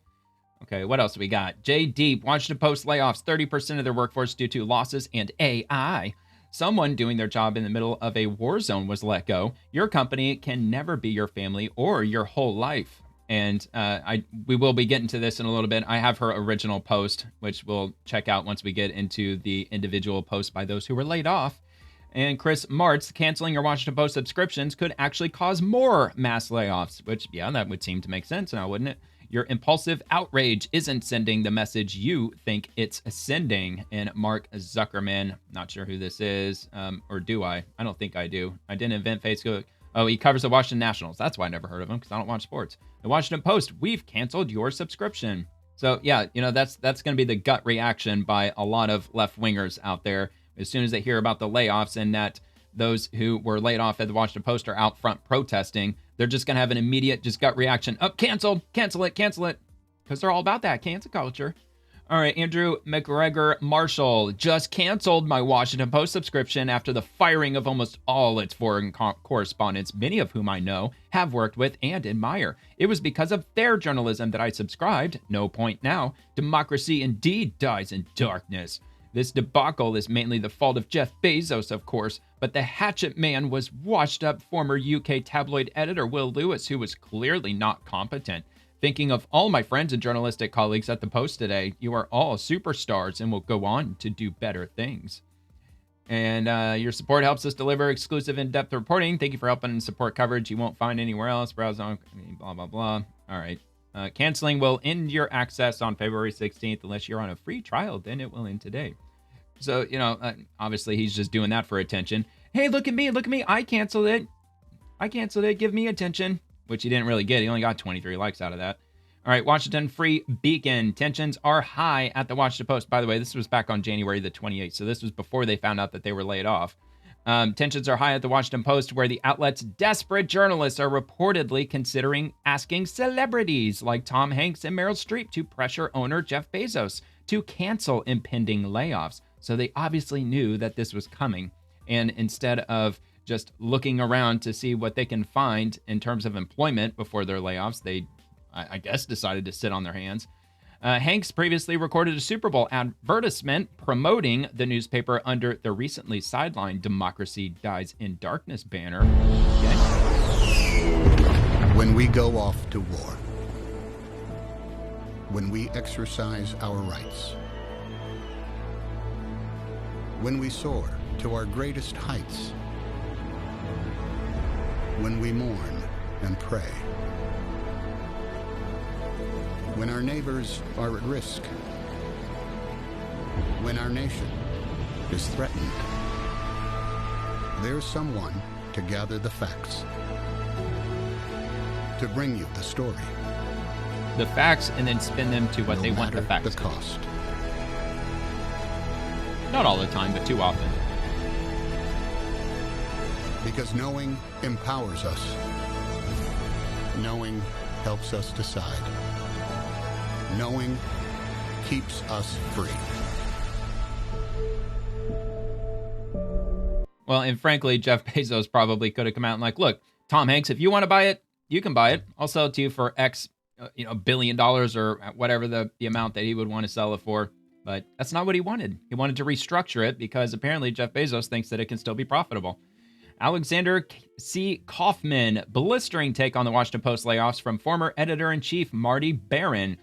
Speaker 1: Okay, what else we got? J Deep, Washington Post layoffs 30% of their workforce due to losses and AI. Someone doing their job in the middle of a war zone was let go. Your company can never be your family or your whole life. And we will be getting to this in a little bit. I have her original post, which we'll check out once we get into the individual posts by those who were laid off. And Chris Martz, canceling your Washington Post subscriptions could actually cause more mass layoffs, which, yeah, that would seem to make sense now, wouldn't it? Your impulsive outrage isn't sending the message you think it's sending. And Mark Zuckerman, not sure who this is, or do I? I don't think I do. I didn't invent Facebook. Oh, he covers the Washington Nationals. That's why I never heard of him, because I don't watch sports. The Washington Post, we've canceled your subscription. So yeah, that's going to be the gut reaction by a lot of left-wingers out there as soon as they hear about the layoffs, and that those who were laid off at the Washington Post are out front protesting. They're just going to have an immediate gut reaction. Canceled, cancel it, because they're all about that cancel culture. All right, Andrew McGregor Marshall, just canceled my Washington Post subscription after the firing of almost all its foreign correspondents, many of whom I know, have worked with, and admire. It was because of their journalism that I subscribed. No point now. Democracy indeed dies in darkness. This debacle is mainly the fault of Jeff Bezos, of course, but the hatchet man was washed-up former UK tabloid editor Will Lewis, who was clearly not competent. Thinking of all my friends and journalistic colleagues at the Post today, you are all superstars and will go on to do better things. And your support helps us deliver exclusive in-depth reporting. Thank you for helping and support coverage you won't find anywhere else. Browse on, blah, blah, blah. All right. Canceling will end your access on February 16th unless you're on a free trial. Then it will end today. So, obviously he's just doing that for attention. Hey, look at me. I canceled it. Give me attention. Which he didn't really get. He only got 23 likes out of that. All right, Washington Free Beacon. Tensions are high at the Washington Post. By the way, this was back on January the 28th, so this was before they found out that they were laid off. Tensions are high at the Washington Post, where the outlet's desperate journalists are reportedly considering asking celebrities like Tom Hanks and Meryl Streep to pressure owner Jeff Bezos to cancel impending layoffs. So they obviously knew that this was coming. And instead of just looking around to see what they can find in terms of employment before their layoffs, they, I guess, decided to sit on their hands. Hanks previously recorded a Super Bowl advertisement promoting the newspaper under the recently sidelined Democracy Dies in Darkness banner.
Speaker 6: When we go off to war, when we exercise our rights, when we soar to our greatest heights, when we mourn and pray, when our neighbors are at risk, when our nation is threatened, there's someone to gather the facts, to bring you the story.
Speaker 1: The facts, and then spin them to what they want the facts.
Speaker 6: The cost.
Speaker 1: Not all the time, but too often.
Speaker 6: Because knowing empowers us. Knowing helps us decide. Knowing keeps us free.
Speaker 1: Well, and frankly, Jeff Bezos probably could have come out and like, look, Tom Hanks, if you want to buy it, you can buy it. I'll sell it to you for X, $1 billion or whatever the amount that he would want to sell it for. But that's not what he wanted. He wanted to restructure it because apparently Jeff Bezos thinks that it can still be profitable. Alexander C. Kaufman, blistering take on the Washington Post layoffs from former editor-in-chief Marty Baron.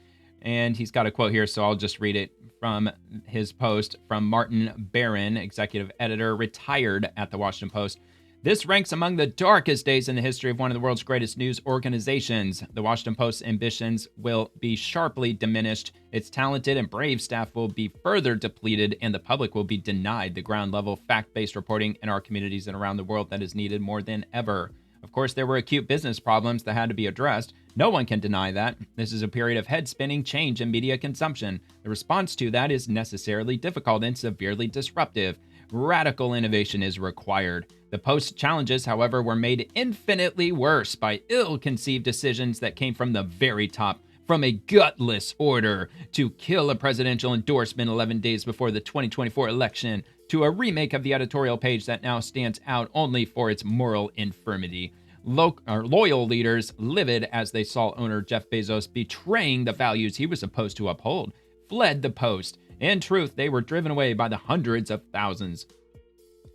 Speaker 1: And he's got a quote here, so I'll just read it from his post from Martin Baron, executive editor, retired at the Washington Post. This ranks among the darkest days in the history of one of the world's greatest news organizations. The Washington Post's ambitions will be sharply diminished. Its talented and brave staff will be further depleted, and the public will be denied the ground-level, fact-based reporting in our communities and around the world that is needed more than ever. Of course, there were acute business problems that had to be addressed. No one can deny that. This is a period of head-spinning change in media consumption. The response to that is necessarily difficult and severely disruptive. Radical innovation is required. The Post's challenges, however, were made infinitely worse by ill-conceived decisions that came from the very top, from a gutless order to kill a presidential endorsement 11 days before the 2024 election, to a remake of the editorial page that now stands out only for its moral infirmity. Loyal leaders, livid as they saw owner Jeff Bezos betraying the values he was supposed to uphold, fled the Post. In truth, they were driven away by the hundreds of thousands.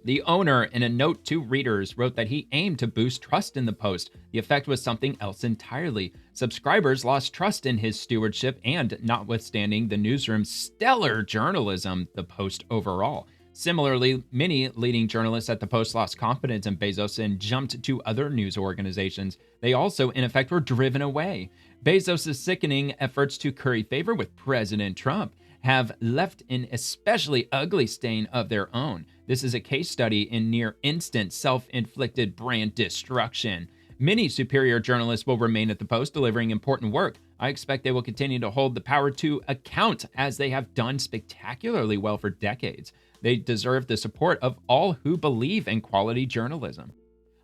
Speaker 1: The owner, in a note to readers, wrote that he aimed to boost trust in the Post. The effect was something else entirely. Subscribers lost trust in his stewardship and, notwithstanding the newsroom's stellar journalism, the Post overall. Similarly, many leading journalists at the Post lost confidence in Bezos and jumped to other news organizations. They also, in effect, were driven away. Bezos' sickening efforts to curry favor with President Trump have left an especially ugly stain of their own. This is a case study in near instant self-inflicted brand destruction. Many superior journalists will remain at the Post delivering important work. I expect they will continue to hold the power to account as they have done spectacularly well for decades. They deserve the support of all who believe in quality journalism.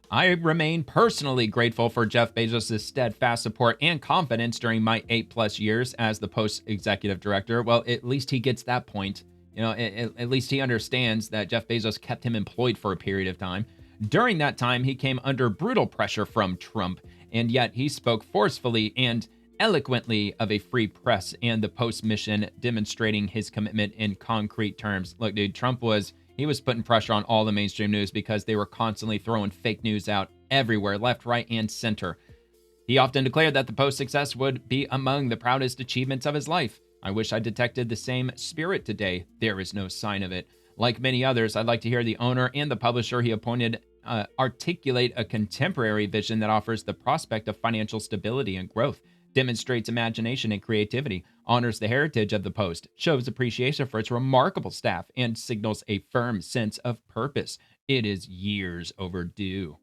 Speaker 1: I remain personally grateful for Jeff Bezos' steadfast support and confidence during my 8+ years as the Post executive director. Well, at least he gets that point. At least he understands that Jeff Bezos kept him employed for a period of time. During that time, he came under brutal pressure from Trump, and yet he spoke forcefully and eloquently of a free press and the Post mission, demonstrating his commitment in concrete terms. Look, dude, Trump was putting pressure on all the mainstream news because they were constantly throwing fake news out everywhere, left, right, and center. He often declared that the Post's success would be among the proudest achievements of his life. I wish I detected the same spirit today. There is no sign of it. Like many others, I'd like to hear the owner and the publisher he appointed articulate a contemporary vision that offers the prospect of financial stability and growth, demonstrates imagination and creativity, honors the heritage of the Post, shows appreciation for its remarkable staff, and signals a firm sense of purpose. It is years overdue.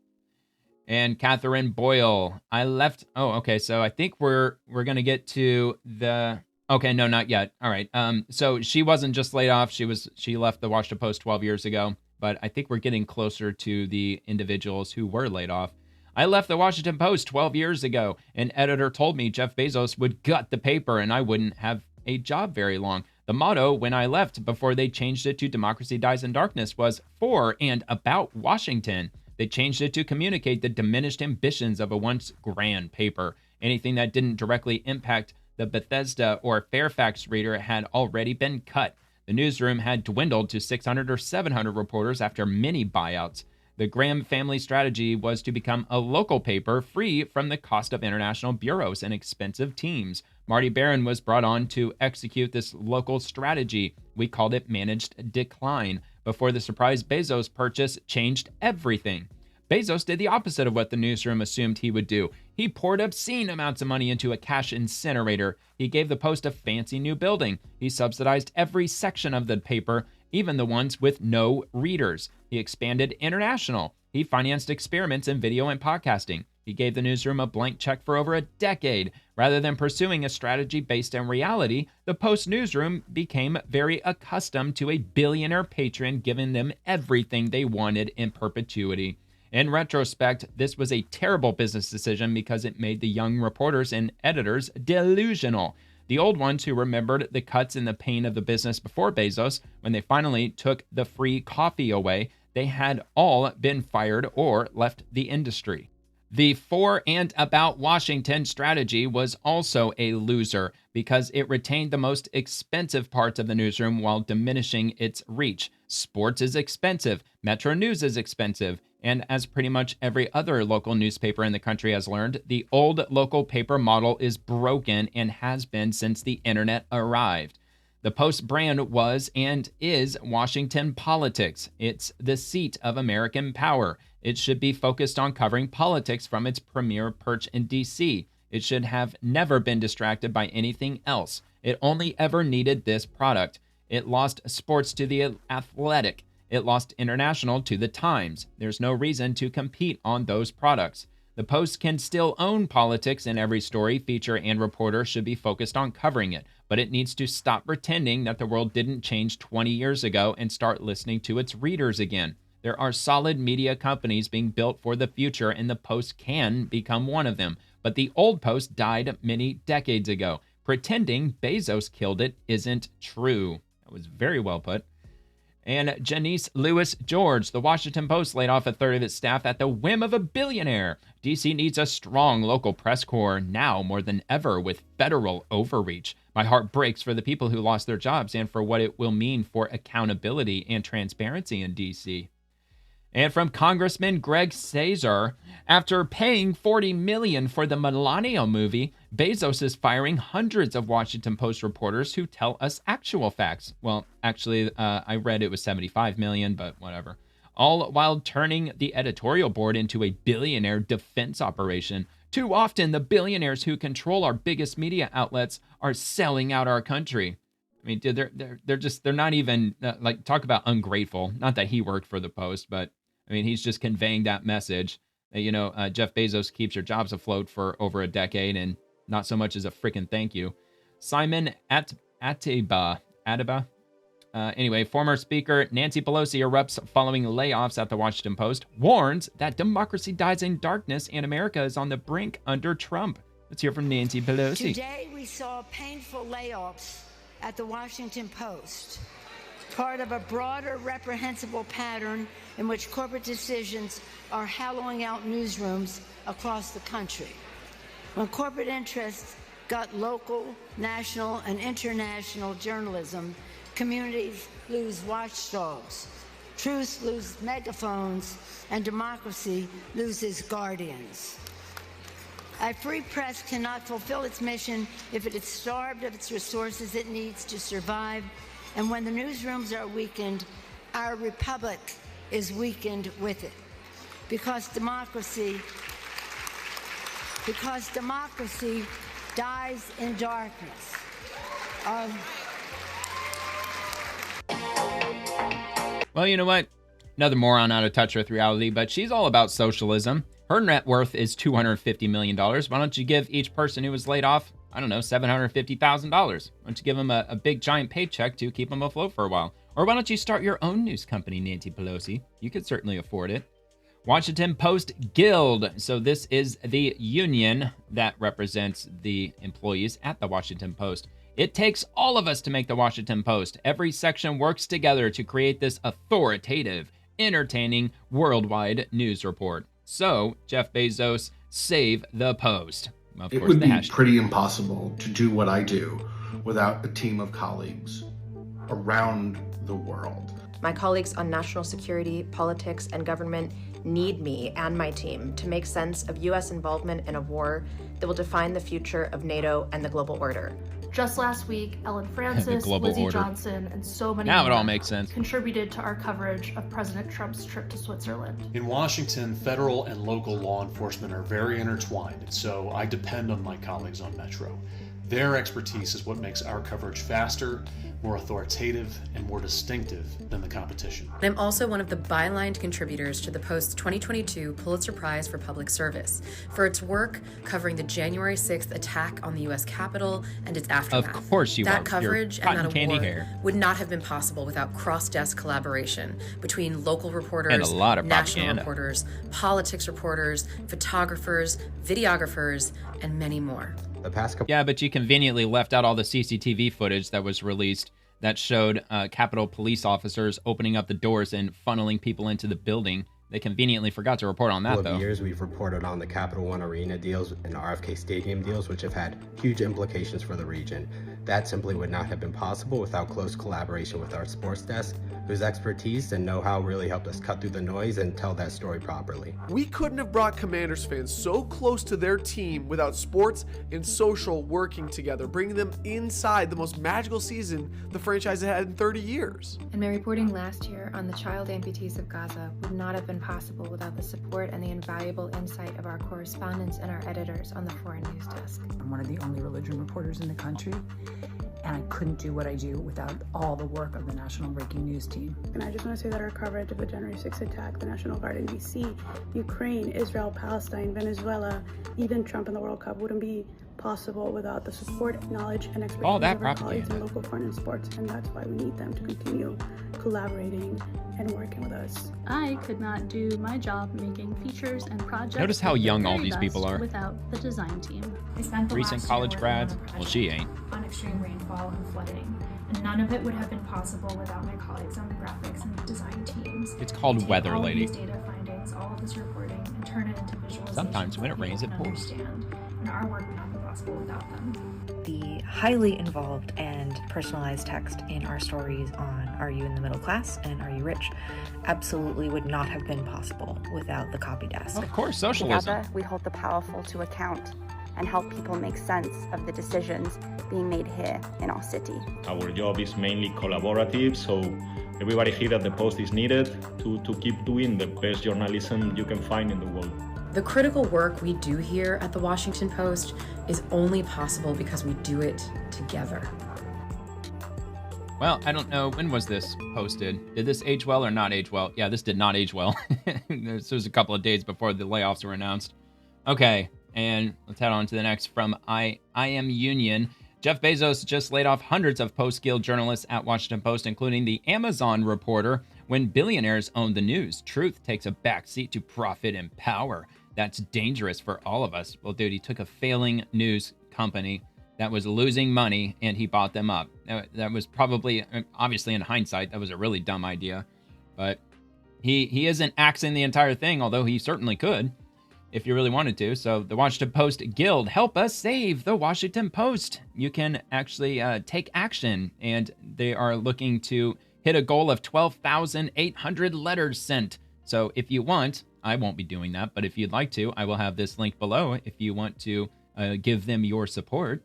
Speaker 1: And Catherine Boyle, I left. Oh, okay. So I think we're gonna get to the. Okay, no, not yet. All right. So she wasn't just laid off. She left the Washington Post 12 years ago. But I think we're getting closer to the individuals who were laid off. I left the Washington Post 12 years ago. An editor told me Jeff Bezos would gut the paper and I wouldn't have a job very long. The motto when I left before they changed it to Democracy Dies in Darkness was for and about Washington. They changed it to communicate the diminished ambitions of a once grand paper. Anything that didn't directly impact the Bethesda or Fairfax reader had already been cut. The newsroom had dwindled to 600 or 700 reporters after many buyouts. The Graham family strategy was to become a local paper free from the cost of international bureaus and expensive teams. Marty Barron was brought on to execute this local strategy. We called it managed decline, before the surprise Bezos purchase changed everything. Bezos did the opposite of what the newsroom assumed he would do. He poured obscene amounts of money into a cash incinerator. He gave the Post a fancy new building. He subsidized every section of the paper, even the ones with no readers. He expanded international. He financed experiments in video and podcasting. He gave the newsroom a blank check for over a decade. Rather than pursuing a strategy based in reality, the Post newsroom became very accustomed to a billionaire patron giving them everything they wanted in perpetuity. In retrospect, this was a terrible business decision because it made the young reporters and editors delusional. The old ones who remembered the cuts and the pain of the business before Bezos, when they finally took the free coffee away, they had all been fired or left the industry. The for and about Washington strategy was also a loser because it retained the most expensive parts of the newsroom while diminishing its reach. Sports is expensive, Metro News is expensive, and as pretty much every other local newspaper in the country has learned, the old local paper model is broken and has been since the internet arrived. The Post brand was and is Washington politics. It's the seat of American power. It should be focused on covering politics from its premier perch in D.C. It should have never been distracted by anything else. It only ever needed this product. It lost sports to the Athletic. It lost international to the Times. There's no reason to compete on those products. The Post can still own politics, and every story, feature, and reporter should be focused on covering it. But it needs to stop pretending that the world didn't change 20 years ago and start listening to its readers again. There are solid media companies being built for the future, and the Post can become one of them. But the old Post died many decades ago. Pretending Bezos killed it isn't true. That was very well put. And Janice Lewis George, the Washington Post laid off a third of its staff at the whim of a billionaire. DC needs a strong local press corps now more than ever with federal overreach. My heart breaks for the people who lost their jobs and for what it will mean for accountability and transparency in DC. And from Congressman Greg Casar, after paying $40 million for the Melania movie, Bezos is firing hundreds of Washington Post reporters who tell us actual facts. Well, actually, I read it was $75 million, but whatever. All while turning the editorial board into a billionaire defense operation. Too often, the billionaires who control our biggest media outlets are selling out our country. I mean, dude, they're not even, like, talk about ungrateful. Not that he worked for the Post, but I mean, he's just conveying that message that, Jeff Bezos keeps your jobs afloat for over a decade and not so much as a freaking thank you. Simon Ateba. Anyway, former Speaker Nancy Pelosi erupts following layoffs at the Washington Post, warns that democracy dies in darkness and America is on the brink under Trump. Let's hear from Nancy Pelosi.
Speaker 7: Today, we saw painful layoffs at the Washington Post, part of a broader reprehensible pattern in which corporate decisions are hollowing out newsrooms across the country. When corporate interests gut local, national, and international journalism, communities lose watchdogs, truth loses megaphones, and democracy loses guardians. A free press cannot fulfill its mission if it is starved of its resources it needs to survive. And when the newsrooms are weakened, our republic is weakened with it. Because democracy dies in darkness.
Speaker 1: Well, you know what? Another moron out of touch with reality, but she's all about socialism. Her net worth is $250 million. Why don't you give each person who was laid off, I don't know, $750,000? Why don't you give them a big giant paycheck to keep them afloat for a while? Or why don't you start your own news company, Nancy Pelosi? You could certainly afford it. Washington Post Guild. So this is the union that represents the employees at the Washington Post. It takes all of us to make the Washington Post. Every section works together to create this authoritative, entertaining, worldwide news report. So, Jeff Bezos, save the Post. Of
Speaker 8: It
Speaker 1: course,
Speaker 8: would
Speaker 1: the
Speaker 8: be
Speaker 1: hashtag.
Speaker 8: pretty impossible to do what I do without a team of colleagues around the world.
Speaker 21: My colleagues on national security, politics, and government need me and my team to make sense of U.S. involvement in a war that will define the future of NATO and the global order.
Speaker 9: Just last week, Ellen Francis,
Speaker 1: global
Speaker 9: Lizzie
Speaker 1: order.
Speaker 9: Johnson, and so many
Speaker 1: Now
Speaker 9: more
Speaker 1: it all makes sense.
Speaker 9: contributed to our coverage of President Trump's trip to Switzerland.
Speaker 10: In Washington, federal and local law enforcement are very intertwined, and so I depend on my colleagues on Metro. Their expertise is what makes our coverage faster, more authoritative, and more distinctive than the competition.
Speaker 21: I'm also one of the bylined contributors to the Post's 2022 Pulitzer Prize for Public Service for its work covering the January 6th attack on the U.S. Capitol and its aftermath.
Speaker 1: Of course you
Speaker 21: That
Speaker 1: are.
Speaker 21: coverage
Speaker 1: Your
Speaker 21: and
Speaker 1: cotton
Speaker 21: that
Speaker 1: candy
Speaker 21: award
Speaker 1: hair.
Speaker 21: would not have been possible without cross-desk collaboration between local reporters,
Speaker 1: And a lot of
Speaker 21: national
Speaker 1: propaganda.
Speaker 21: reporters, politics reporters, photographers, videographers, and many more.
Speaker 24: The past couple
Speaker 1: Yeah, but you conveniently left out all the CCTV footage that was released that showed Capitol police officers opening up the doors and funneling people into the building. They conveniently forgot to report on that,
Speaker 24: of
Speaker 1: though.
Speaker 24: years, we've reported on the Capital One Arena deals and RFK Stadium deals, which have had huge implications for the region. That simply would not have been possible without close collaboration with our sports desk, whose expertise and know-how really helped us cut through the noise and tell that story properly.
Speaker 25: We couldn't have brought Commanders fans so close to their team without sports and social working together, bringing them inside the most magical season the franchise had had in 30 years.
Speaker 26: And my reporting last year on the child amputees of Gaza would not have been possible without the support and the invaluable insight of our correspondents and our editors on the Foreign News Desk.
Speaker 27: I'm one of the only religion reporters in the country, and I couldn't do what I do without all the work of the National Breaking News team.
Speaker 28: And I just want to say that our coverage of the January 6th attack, the National Guard in DC, Ukraine, Israel, Palestine, Venezuela, even Trump in the World Cup wouldn't be possible without the support, knowledge, and expertise
Speaker 1: All that
Speaker 28: of our colleagues
Speaker 1: propaganda.
Speaker 28: in local foreign and sports, and that's why we need them to continue collaborating and working with us.
Speaker 29: I could not do my job making features and projects.
Speaker 1: Notice how
Speaker 29: at the
Speaker 1: young all
Speaker 29: very
Speaker 1: these people
Speaker 29: best
Speaker 1: are.
Speaker 29: Without the design team.
Speaker 30: I spent the
Speaker 1: Recent
Speaker 30: last
Speaker 1: college
Speaker 30: year
Speaker 1: grads.
Speaker 30: working on a
Speaker 1: Well, she ain't.
Speaker 30: project on extreme rainfall and flooding, and none of it would have been possible without my colleagues on the graphics and design teams.
Speaker 1: It's called
Speaker 30: Take
Speaker 1: weather,
Speaker 30: all of
Speaker 1: lady.
Speaker 30: these data findings, all of this reporting, and turn it into visualizations.
Speaker 1: Sometimes when it
Speaker 30: that
Speaker 1: rains, it
Speaker 30: people can
Speaker 1: pours.
Speaker 30: understand, and our work would not be possible without them.
Speaker 31: The highly involved and personalized text in our stories on Are You in the Middle Class and Are You Rich absolutely would not have been possible without the copy desk.
Speaker 1: Of course, socialism.
Speaker 32: Together, we hold the powerful to account and help people make sense of the decisions being made here in our city.
Speaker 33: Our job is mainly collaborative, so everybody here at the Post is needed to keep doing the best journalism you can find in the world.
Speaker 21: The critical work we do here at the Washington Post is only possible because we do it together.
Speaker 1: Well, I don't know. When was this posted? Did this age well or not age well? Yeah, this did not age well. This was a couple of days before the layoffs were announced. Okay, and let's head on to the next from I Am Union. Jeff Bezos just laid off hundreds of Post-Guild journalists at Washington Post, including the Amazon reporter. When billionaires own the news, truth takes a backseat to profit and power. That's dangerous for all of us. Well, dude, he took a failing news company that was losing money and he bought them up. That was probably, obviously in hindsight, that was a really dumb idea. But he isn't axing the entire thing, although he certainly could if you really wanted to. So the Washington Post Guild, help us save the Washington Post. You can actually take action, and they are looking to hit a goal of 12,800 letters sent. So if you want, I won't be doing that, but if you'd like to, I will have this link below if you want to give them your support.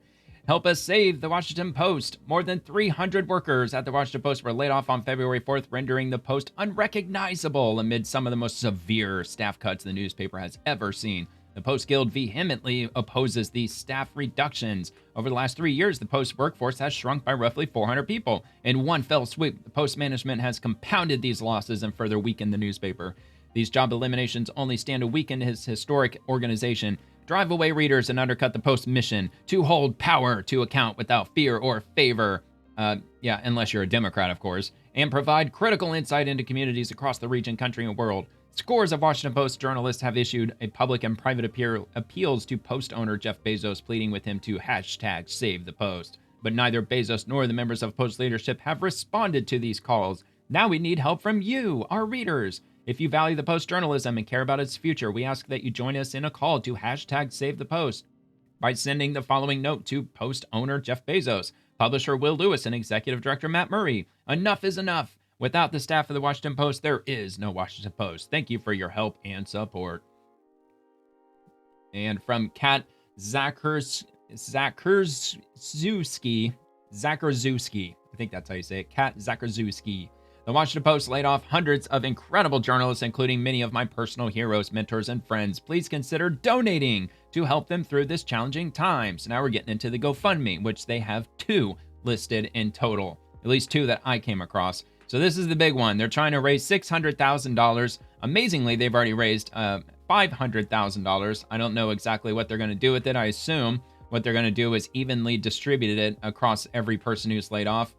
Speaker 1: Help us save the Washington Post. More than 300 workers at the Washington Post were laid off on February 4th, rendering the Post unrecognizable amid some of the most severe staff cuts the newspaper has ever seen. The Post Guild vehemently opposes these staff reductions. Over the last 3 years, the Post workforce has shrunk by roughly 400 people. In one fell swoop, the Post management has compounded these losses and further weakened the newspaper. These job eliminations only stand to weaken his historic organization, drive away readers, and undercut the Post's mission to hold power to account without fear or favor. Unless you're a Democrat, of course, and provide critical insight into communities across the region, country, and world. Scores of Washington Post journalists have issued a public and private appeals to Post owner Jeff Bezos, pleading with him to #save the Post. But neither Bezos nor the members of Post leadership have responded to these calls. Now we need help from you, our readers. If you value the Post journalism and care about its future, we ask that you join us in a call to #save the Post. by sending the following note to Post owner Jeff Bezos, publisher Will Lewis, and executive director Matt Murray. Enough is enough. Without the staff of the Washington Post, there is no Washington Post. Thank you for your help and support. And from Kat Zakurzewski, I think that's how you say it, Kat Zakurzewski. The Washington Post laid off hundreds of incredible journalists, including many of my personal heroes, mentors, and friends. Please consider donating to help them through this challenging time. So now we're getting into the GoFundMe, which they have 2 listed in total, at least 2 that I came across. So this is the big one. They're trying to raise $600,000. Amazingly, they've already raised $500,000. I don't know exactly what they're going to do with it. I assume what they're going to do is evenly distribute it across every person who's laid off.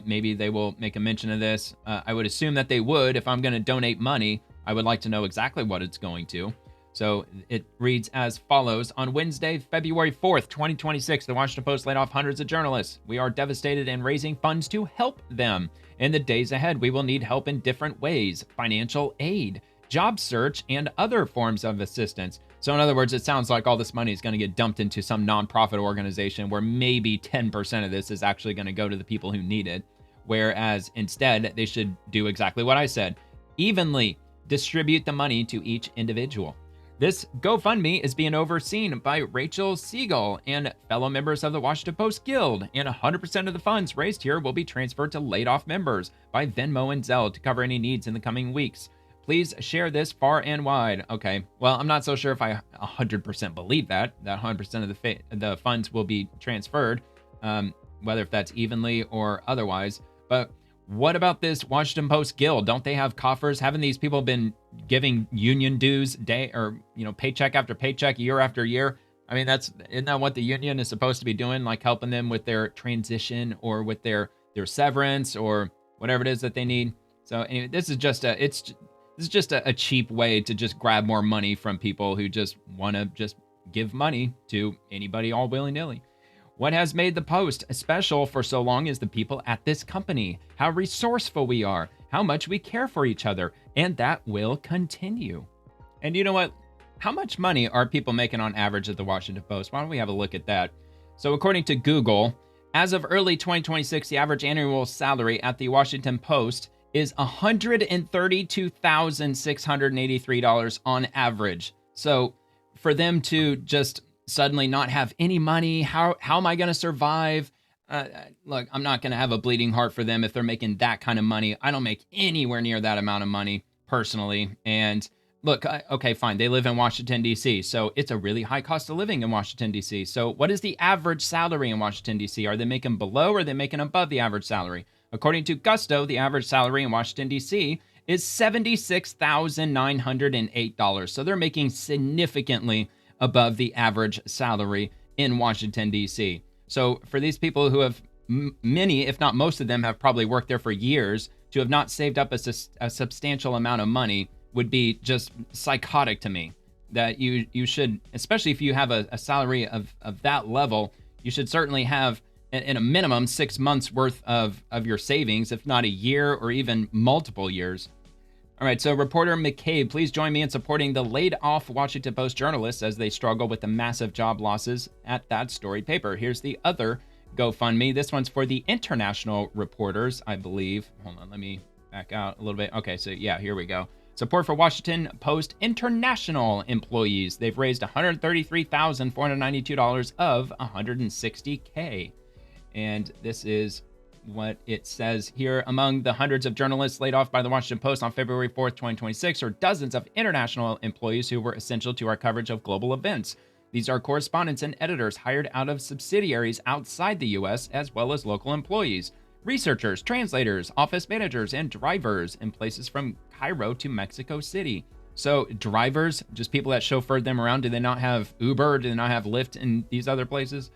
Speaker 1: Maybe they will make a mention of this. I would assume that they would. If I'm going to donate money, I would like to know exactly what it's going to. So it reads as follows. On Wednesday, February 4th, 2026, the Washington Post laid off hundreds of journalists. We are devastated and raising funds to help them. In the days ahead, we will need help in different ways: financial aid, job search, and other forms of assistance. So in other words, it sounds like all this money is going to get dumped into some nonprofit organization where maybe 10% of this is actually going to go to the people who need it. Whereas instead, they should do exactly what I said: evenly distribute the money to each individual. This GoFundMe is being overseen by Rachel Siegel and fellow members of the Washington Post Guild, and 100% of the funds raised here will be transferred to laid-off members by Venmo and Zelle to cover any needs in the coming weeks. Please share this far and wide. Okay, well, I'm not so sure if I 100% believe that 100% of the funds will be transferred, whether if that's evenly or otherwise. But what about this Washington Post Guild? Don't they have coffers? Haven't these people been giving union dues paycheck after paycheck, year after year? I mean, isn't that what the union is supposed to be doing? Like helping them with their transition or with their severance or whatever it is that they need. So anyway, this is just a cheap way to just grab more money from people who just want to just give money to anybody all willy-nilly. What has made the Post special for so long is the people at this company, how resourceful we are, how much we care for each other, and that will continue. And you know what? How much money are people making on average at the Washington Post? Why don't we have a look at that? So according to Google, as of early 2026, the average annual salary at the Washington Post is $132,683 on average. So for them to just suddenly not have any money, how am I going to survive? Look, I'm not going to have a bleeding heart for them if they're making that kind of money. I don't make anywhere near that amount of money personally. And look, okay, fine. They live in Washington, D.C., so it's a really high cost of living in Washington, D.C. So what is the average salary in Washington, D.C.? Are they making below or are they making above the average salary? According to Gusto, the average salary in Washington, D.C. is $76,908. So they're making significantly above the average salary in Washington, D.C. So for these people who have, many, if not most of them, have probably worked there for years, to have not saved up a substantial amount of money would be just psychotic to me. That you should, especially if you have a salary of that level, you should certainly have in a minimum 6 months worth of your savings, if not a year or even multiple years. All right, so reporter McCabe, please join me in supporting the laid-off Washington Post journalists as they struggle with the massive job losses at that storied paper. Here's the other GoFundMe. This one's for the international reporters, I believe. Hold on, let me back out a little bit. Okay, so yeah, here we go. Support for Washington Post international employees. They've raised $133,492 of $160K. And this is what it says here. Among the hundreds of journalists laid off by the Washington Post on February 4th, 2026 are dozens of international employees who were essential to our coverage of global events. These are correspondents and editors hired out of subsidiaries outside the U.S., as well as local employees, researchers, translators, office managers, and drivers in places from Cairo to Mexico City. So drivers, just people that chauffeured them around, do they not have Uber? Do they not have Lyft in these other places?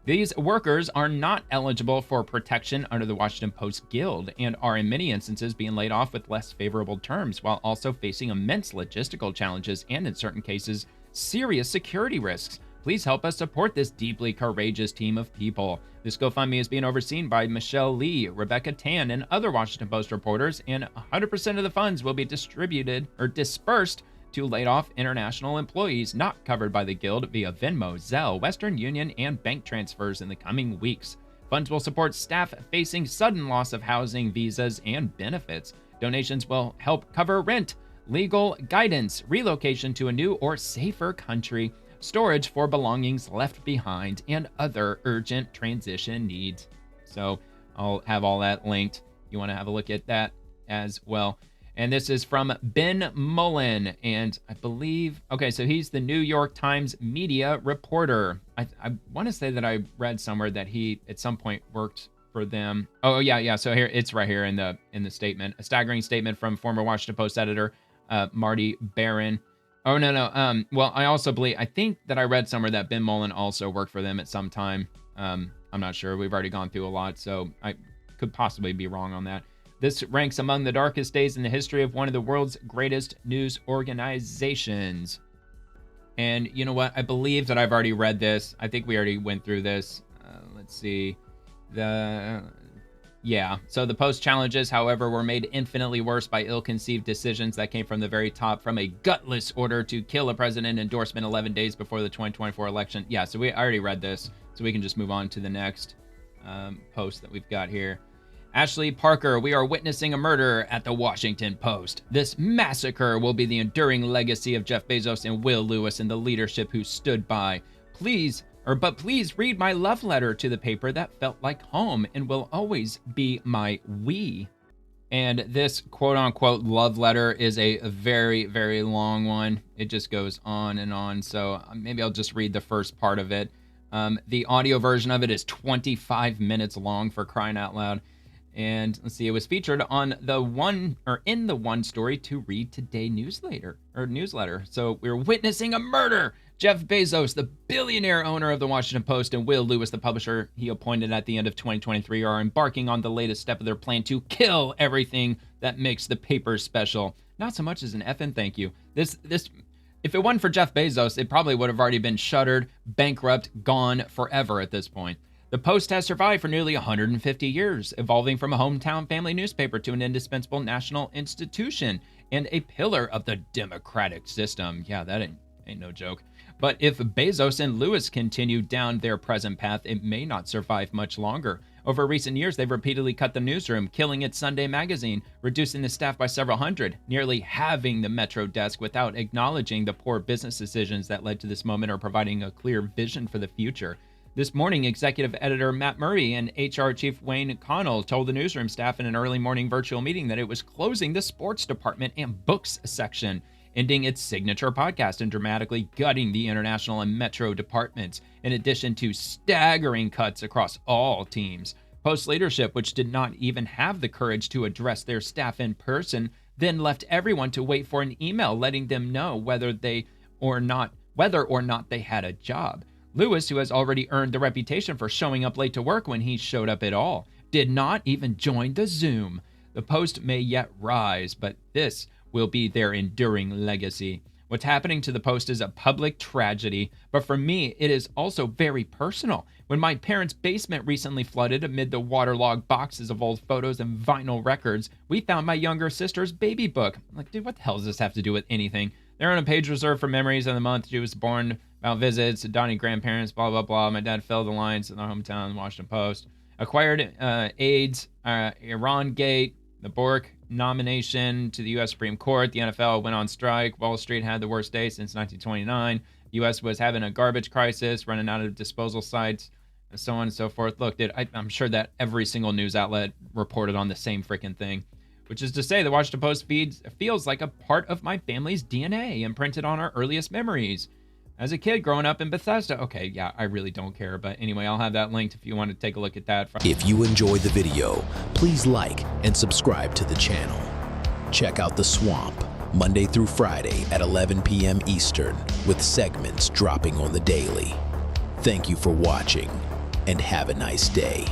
Speaker 1: These workers are not eligible for protection under the Washington Post Guild and are in many instances being laid off with less favorable terms, while also facing immense logistical challenges and, in certain cases, serious security risks. Please help us support this deeply courageous team of people. This GoFundMe is being overseen by Michelle Lee, Rebecca Tan, and other Washington Post reporters, and 100% of the funds will be distributed or dispersed to laid off international employees not covered by the Guild via Venmo, Zelle, Western Union, and bank transfers in the coming weeks. Funds will support staff facing sudden loss of housing, visas, and benefits. Donations will help cover rent, legal guidance, relocation to a new or safer country, storage for belongings left behind, and other urgent transition needs. So I'll have all that linked. You want to have a look at that as well. And this is from Ben Mullen, and I believe, okay, so he's the New York Times media reporter. I want to say that I read somewhere that he at some point worked for them. Oh yeah. So here, it's right here in the statement. A staggering statement from former Washington Post editor Marty Barron. Oh no. Well, I think that I read somewhere that Ben Mullen also worked for them at some time. I'm not sure. We've already gone through a lot, so I could possibly be wrong on that. This ranks among the darkest days in the history of one of the world's greatest news organizations. And you know what? I believe that I've already read this. I think we already went through this. Let's see. So the Post challenges, however, were made infinitely worse by ill-conceived decisions that came from the very top, from a gutless order to kill a president endorsement 11 days before the 2024 election. Yeah, so I already read this, so we can just move on to the next post that we've got here. Ashley Parker, we are witnessing a murder at the Washington Post. This massacre will be the enduring legacy of Jeff Bezos and Will Lewis and the leadership who stood by. Please read my love letter to the paper that felt like home and will always be my we. And this quote-unquote love letter is a very, very long one. It just goes on and on, so maybe I'll just read the first part of it. The audio version of it is 25 minutes long, for crying out loud. And let's see, it was featured on in the One Story to Read Today newsletter. So we're witnessing a murder. Jeff Bezos, the billionaire owner of the Washington Post, and Will Lewis, the publisher he appointed at the end of 2023, are embarking on the latest step of their plan to kill everything that makes the paper special. Not so much as an effing thank you. This, if it wasn't for Jeff Bezos, it probably would have already been shuttered, bankrupt, gone forever at this point. The Post has survived for nearly 150 years, evolving from a hometown family newspaper to an indispensable national institution and a pillar of the democratic system. Yeah, that ain't no joke. But if Bezos and Lewis continue down their present path, it may not survive much longer. Over recent years, they've repeatedly cut the newsroom, killing its Sunday magazine, reducing the staff by several hundred, nearly halving the Metro desk without acknowledging the poor business decisions that led to this moment or providing a clear vision for the future. This morning, executive editor Matt Murray and HR chief Wayne Connell told the newsroom staff in an early morning virtual meeting that it was closing the sports department and books section, ending its signature podcast, and dramatically gutting the international and Metro departments, in addition to staggering cuts across all teams. Post leadership, which did not even have the courage to address their staff in person, then left everyone to wait for an email letting them know whether or not they had a job. Lewis, who has already earned the reputation for showing up late to work when he showed up at all, did not even join the Zoom. The Post may yet rise, but this will be their enduring legacy. What's happening to the Post is a public tragedy, but for me, it is also very personal. When my parents' basement recently flooded amid the waterlogged boxes of old photos and vinyl records, we found my younger sister's baby book. I'm like, dude, what the hell does this have to do with anything? They're on a page reserved for memories of the month she was born, about visits, adopting grandparents, blah, blah, blah. My dad filled the lines in our hometown, Washington Post. Acquired AIDS, Iran Gate, the Bork nomination to the U.S. Supreme Court. The NFL went on strike. Wall Street had the worst day since 1929. The U.S. was having a garbage crisis, running out of disposal sites, and so on and so forth. Look, dude, I'm sure that every single news outlet reported on the same freaking thing, which is to say the Washington Post feels like a part of my family's DNA, imprinted on our earliest memories. As a kid growing up in Bethesda. Okay, yeah, I really don't care. But anyway, I'll have that linked if you want to take a look at that.
Speaker 4: If you enjoyed the video, please like and subscribe to the channel. Check out The Swamp, Monday through Friday at 11 p.m. Eastern, with segments dropping on the daily. Thank you for watching, and have a nice day.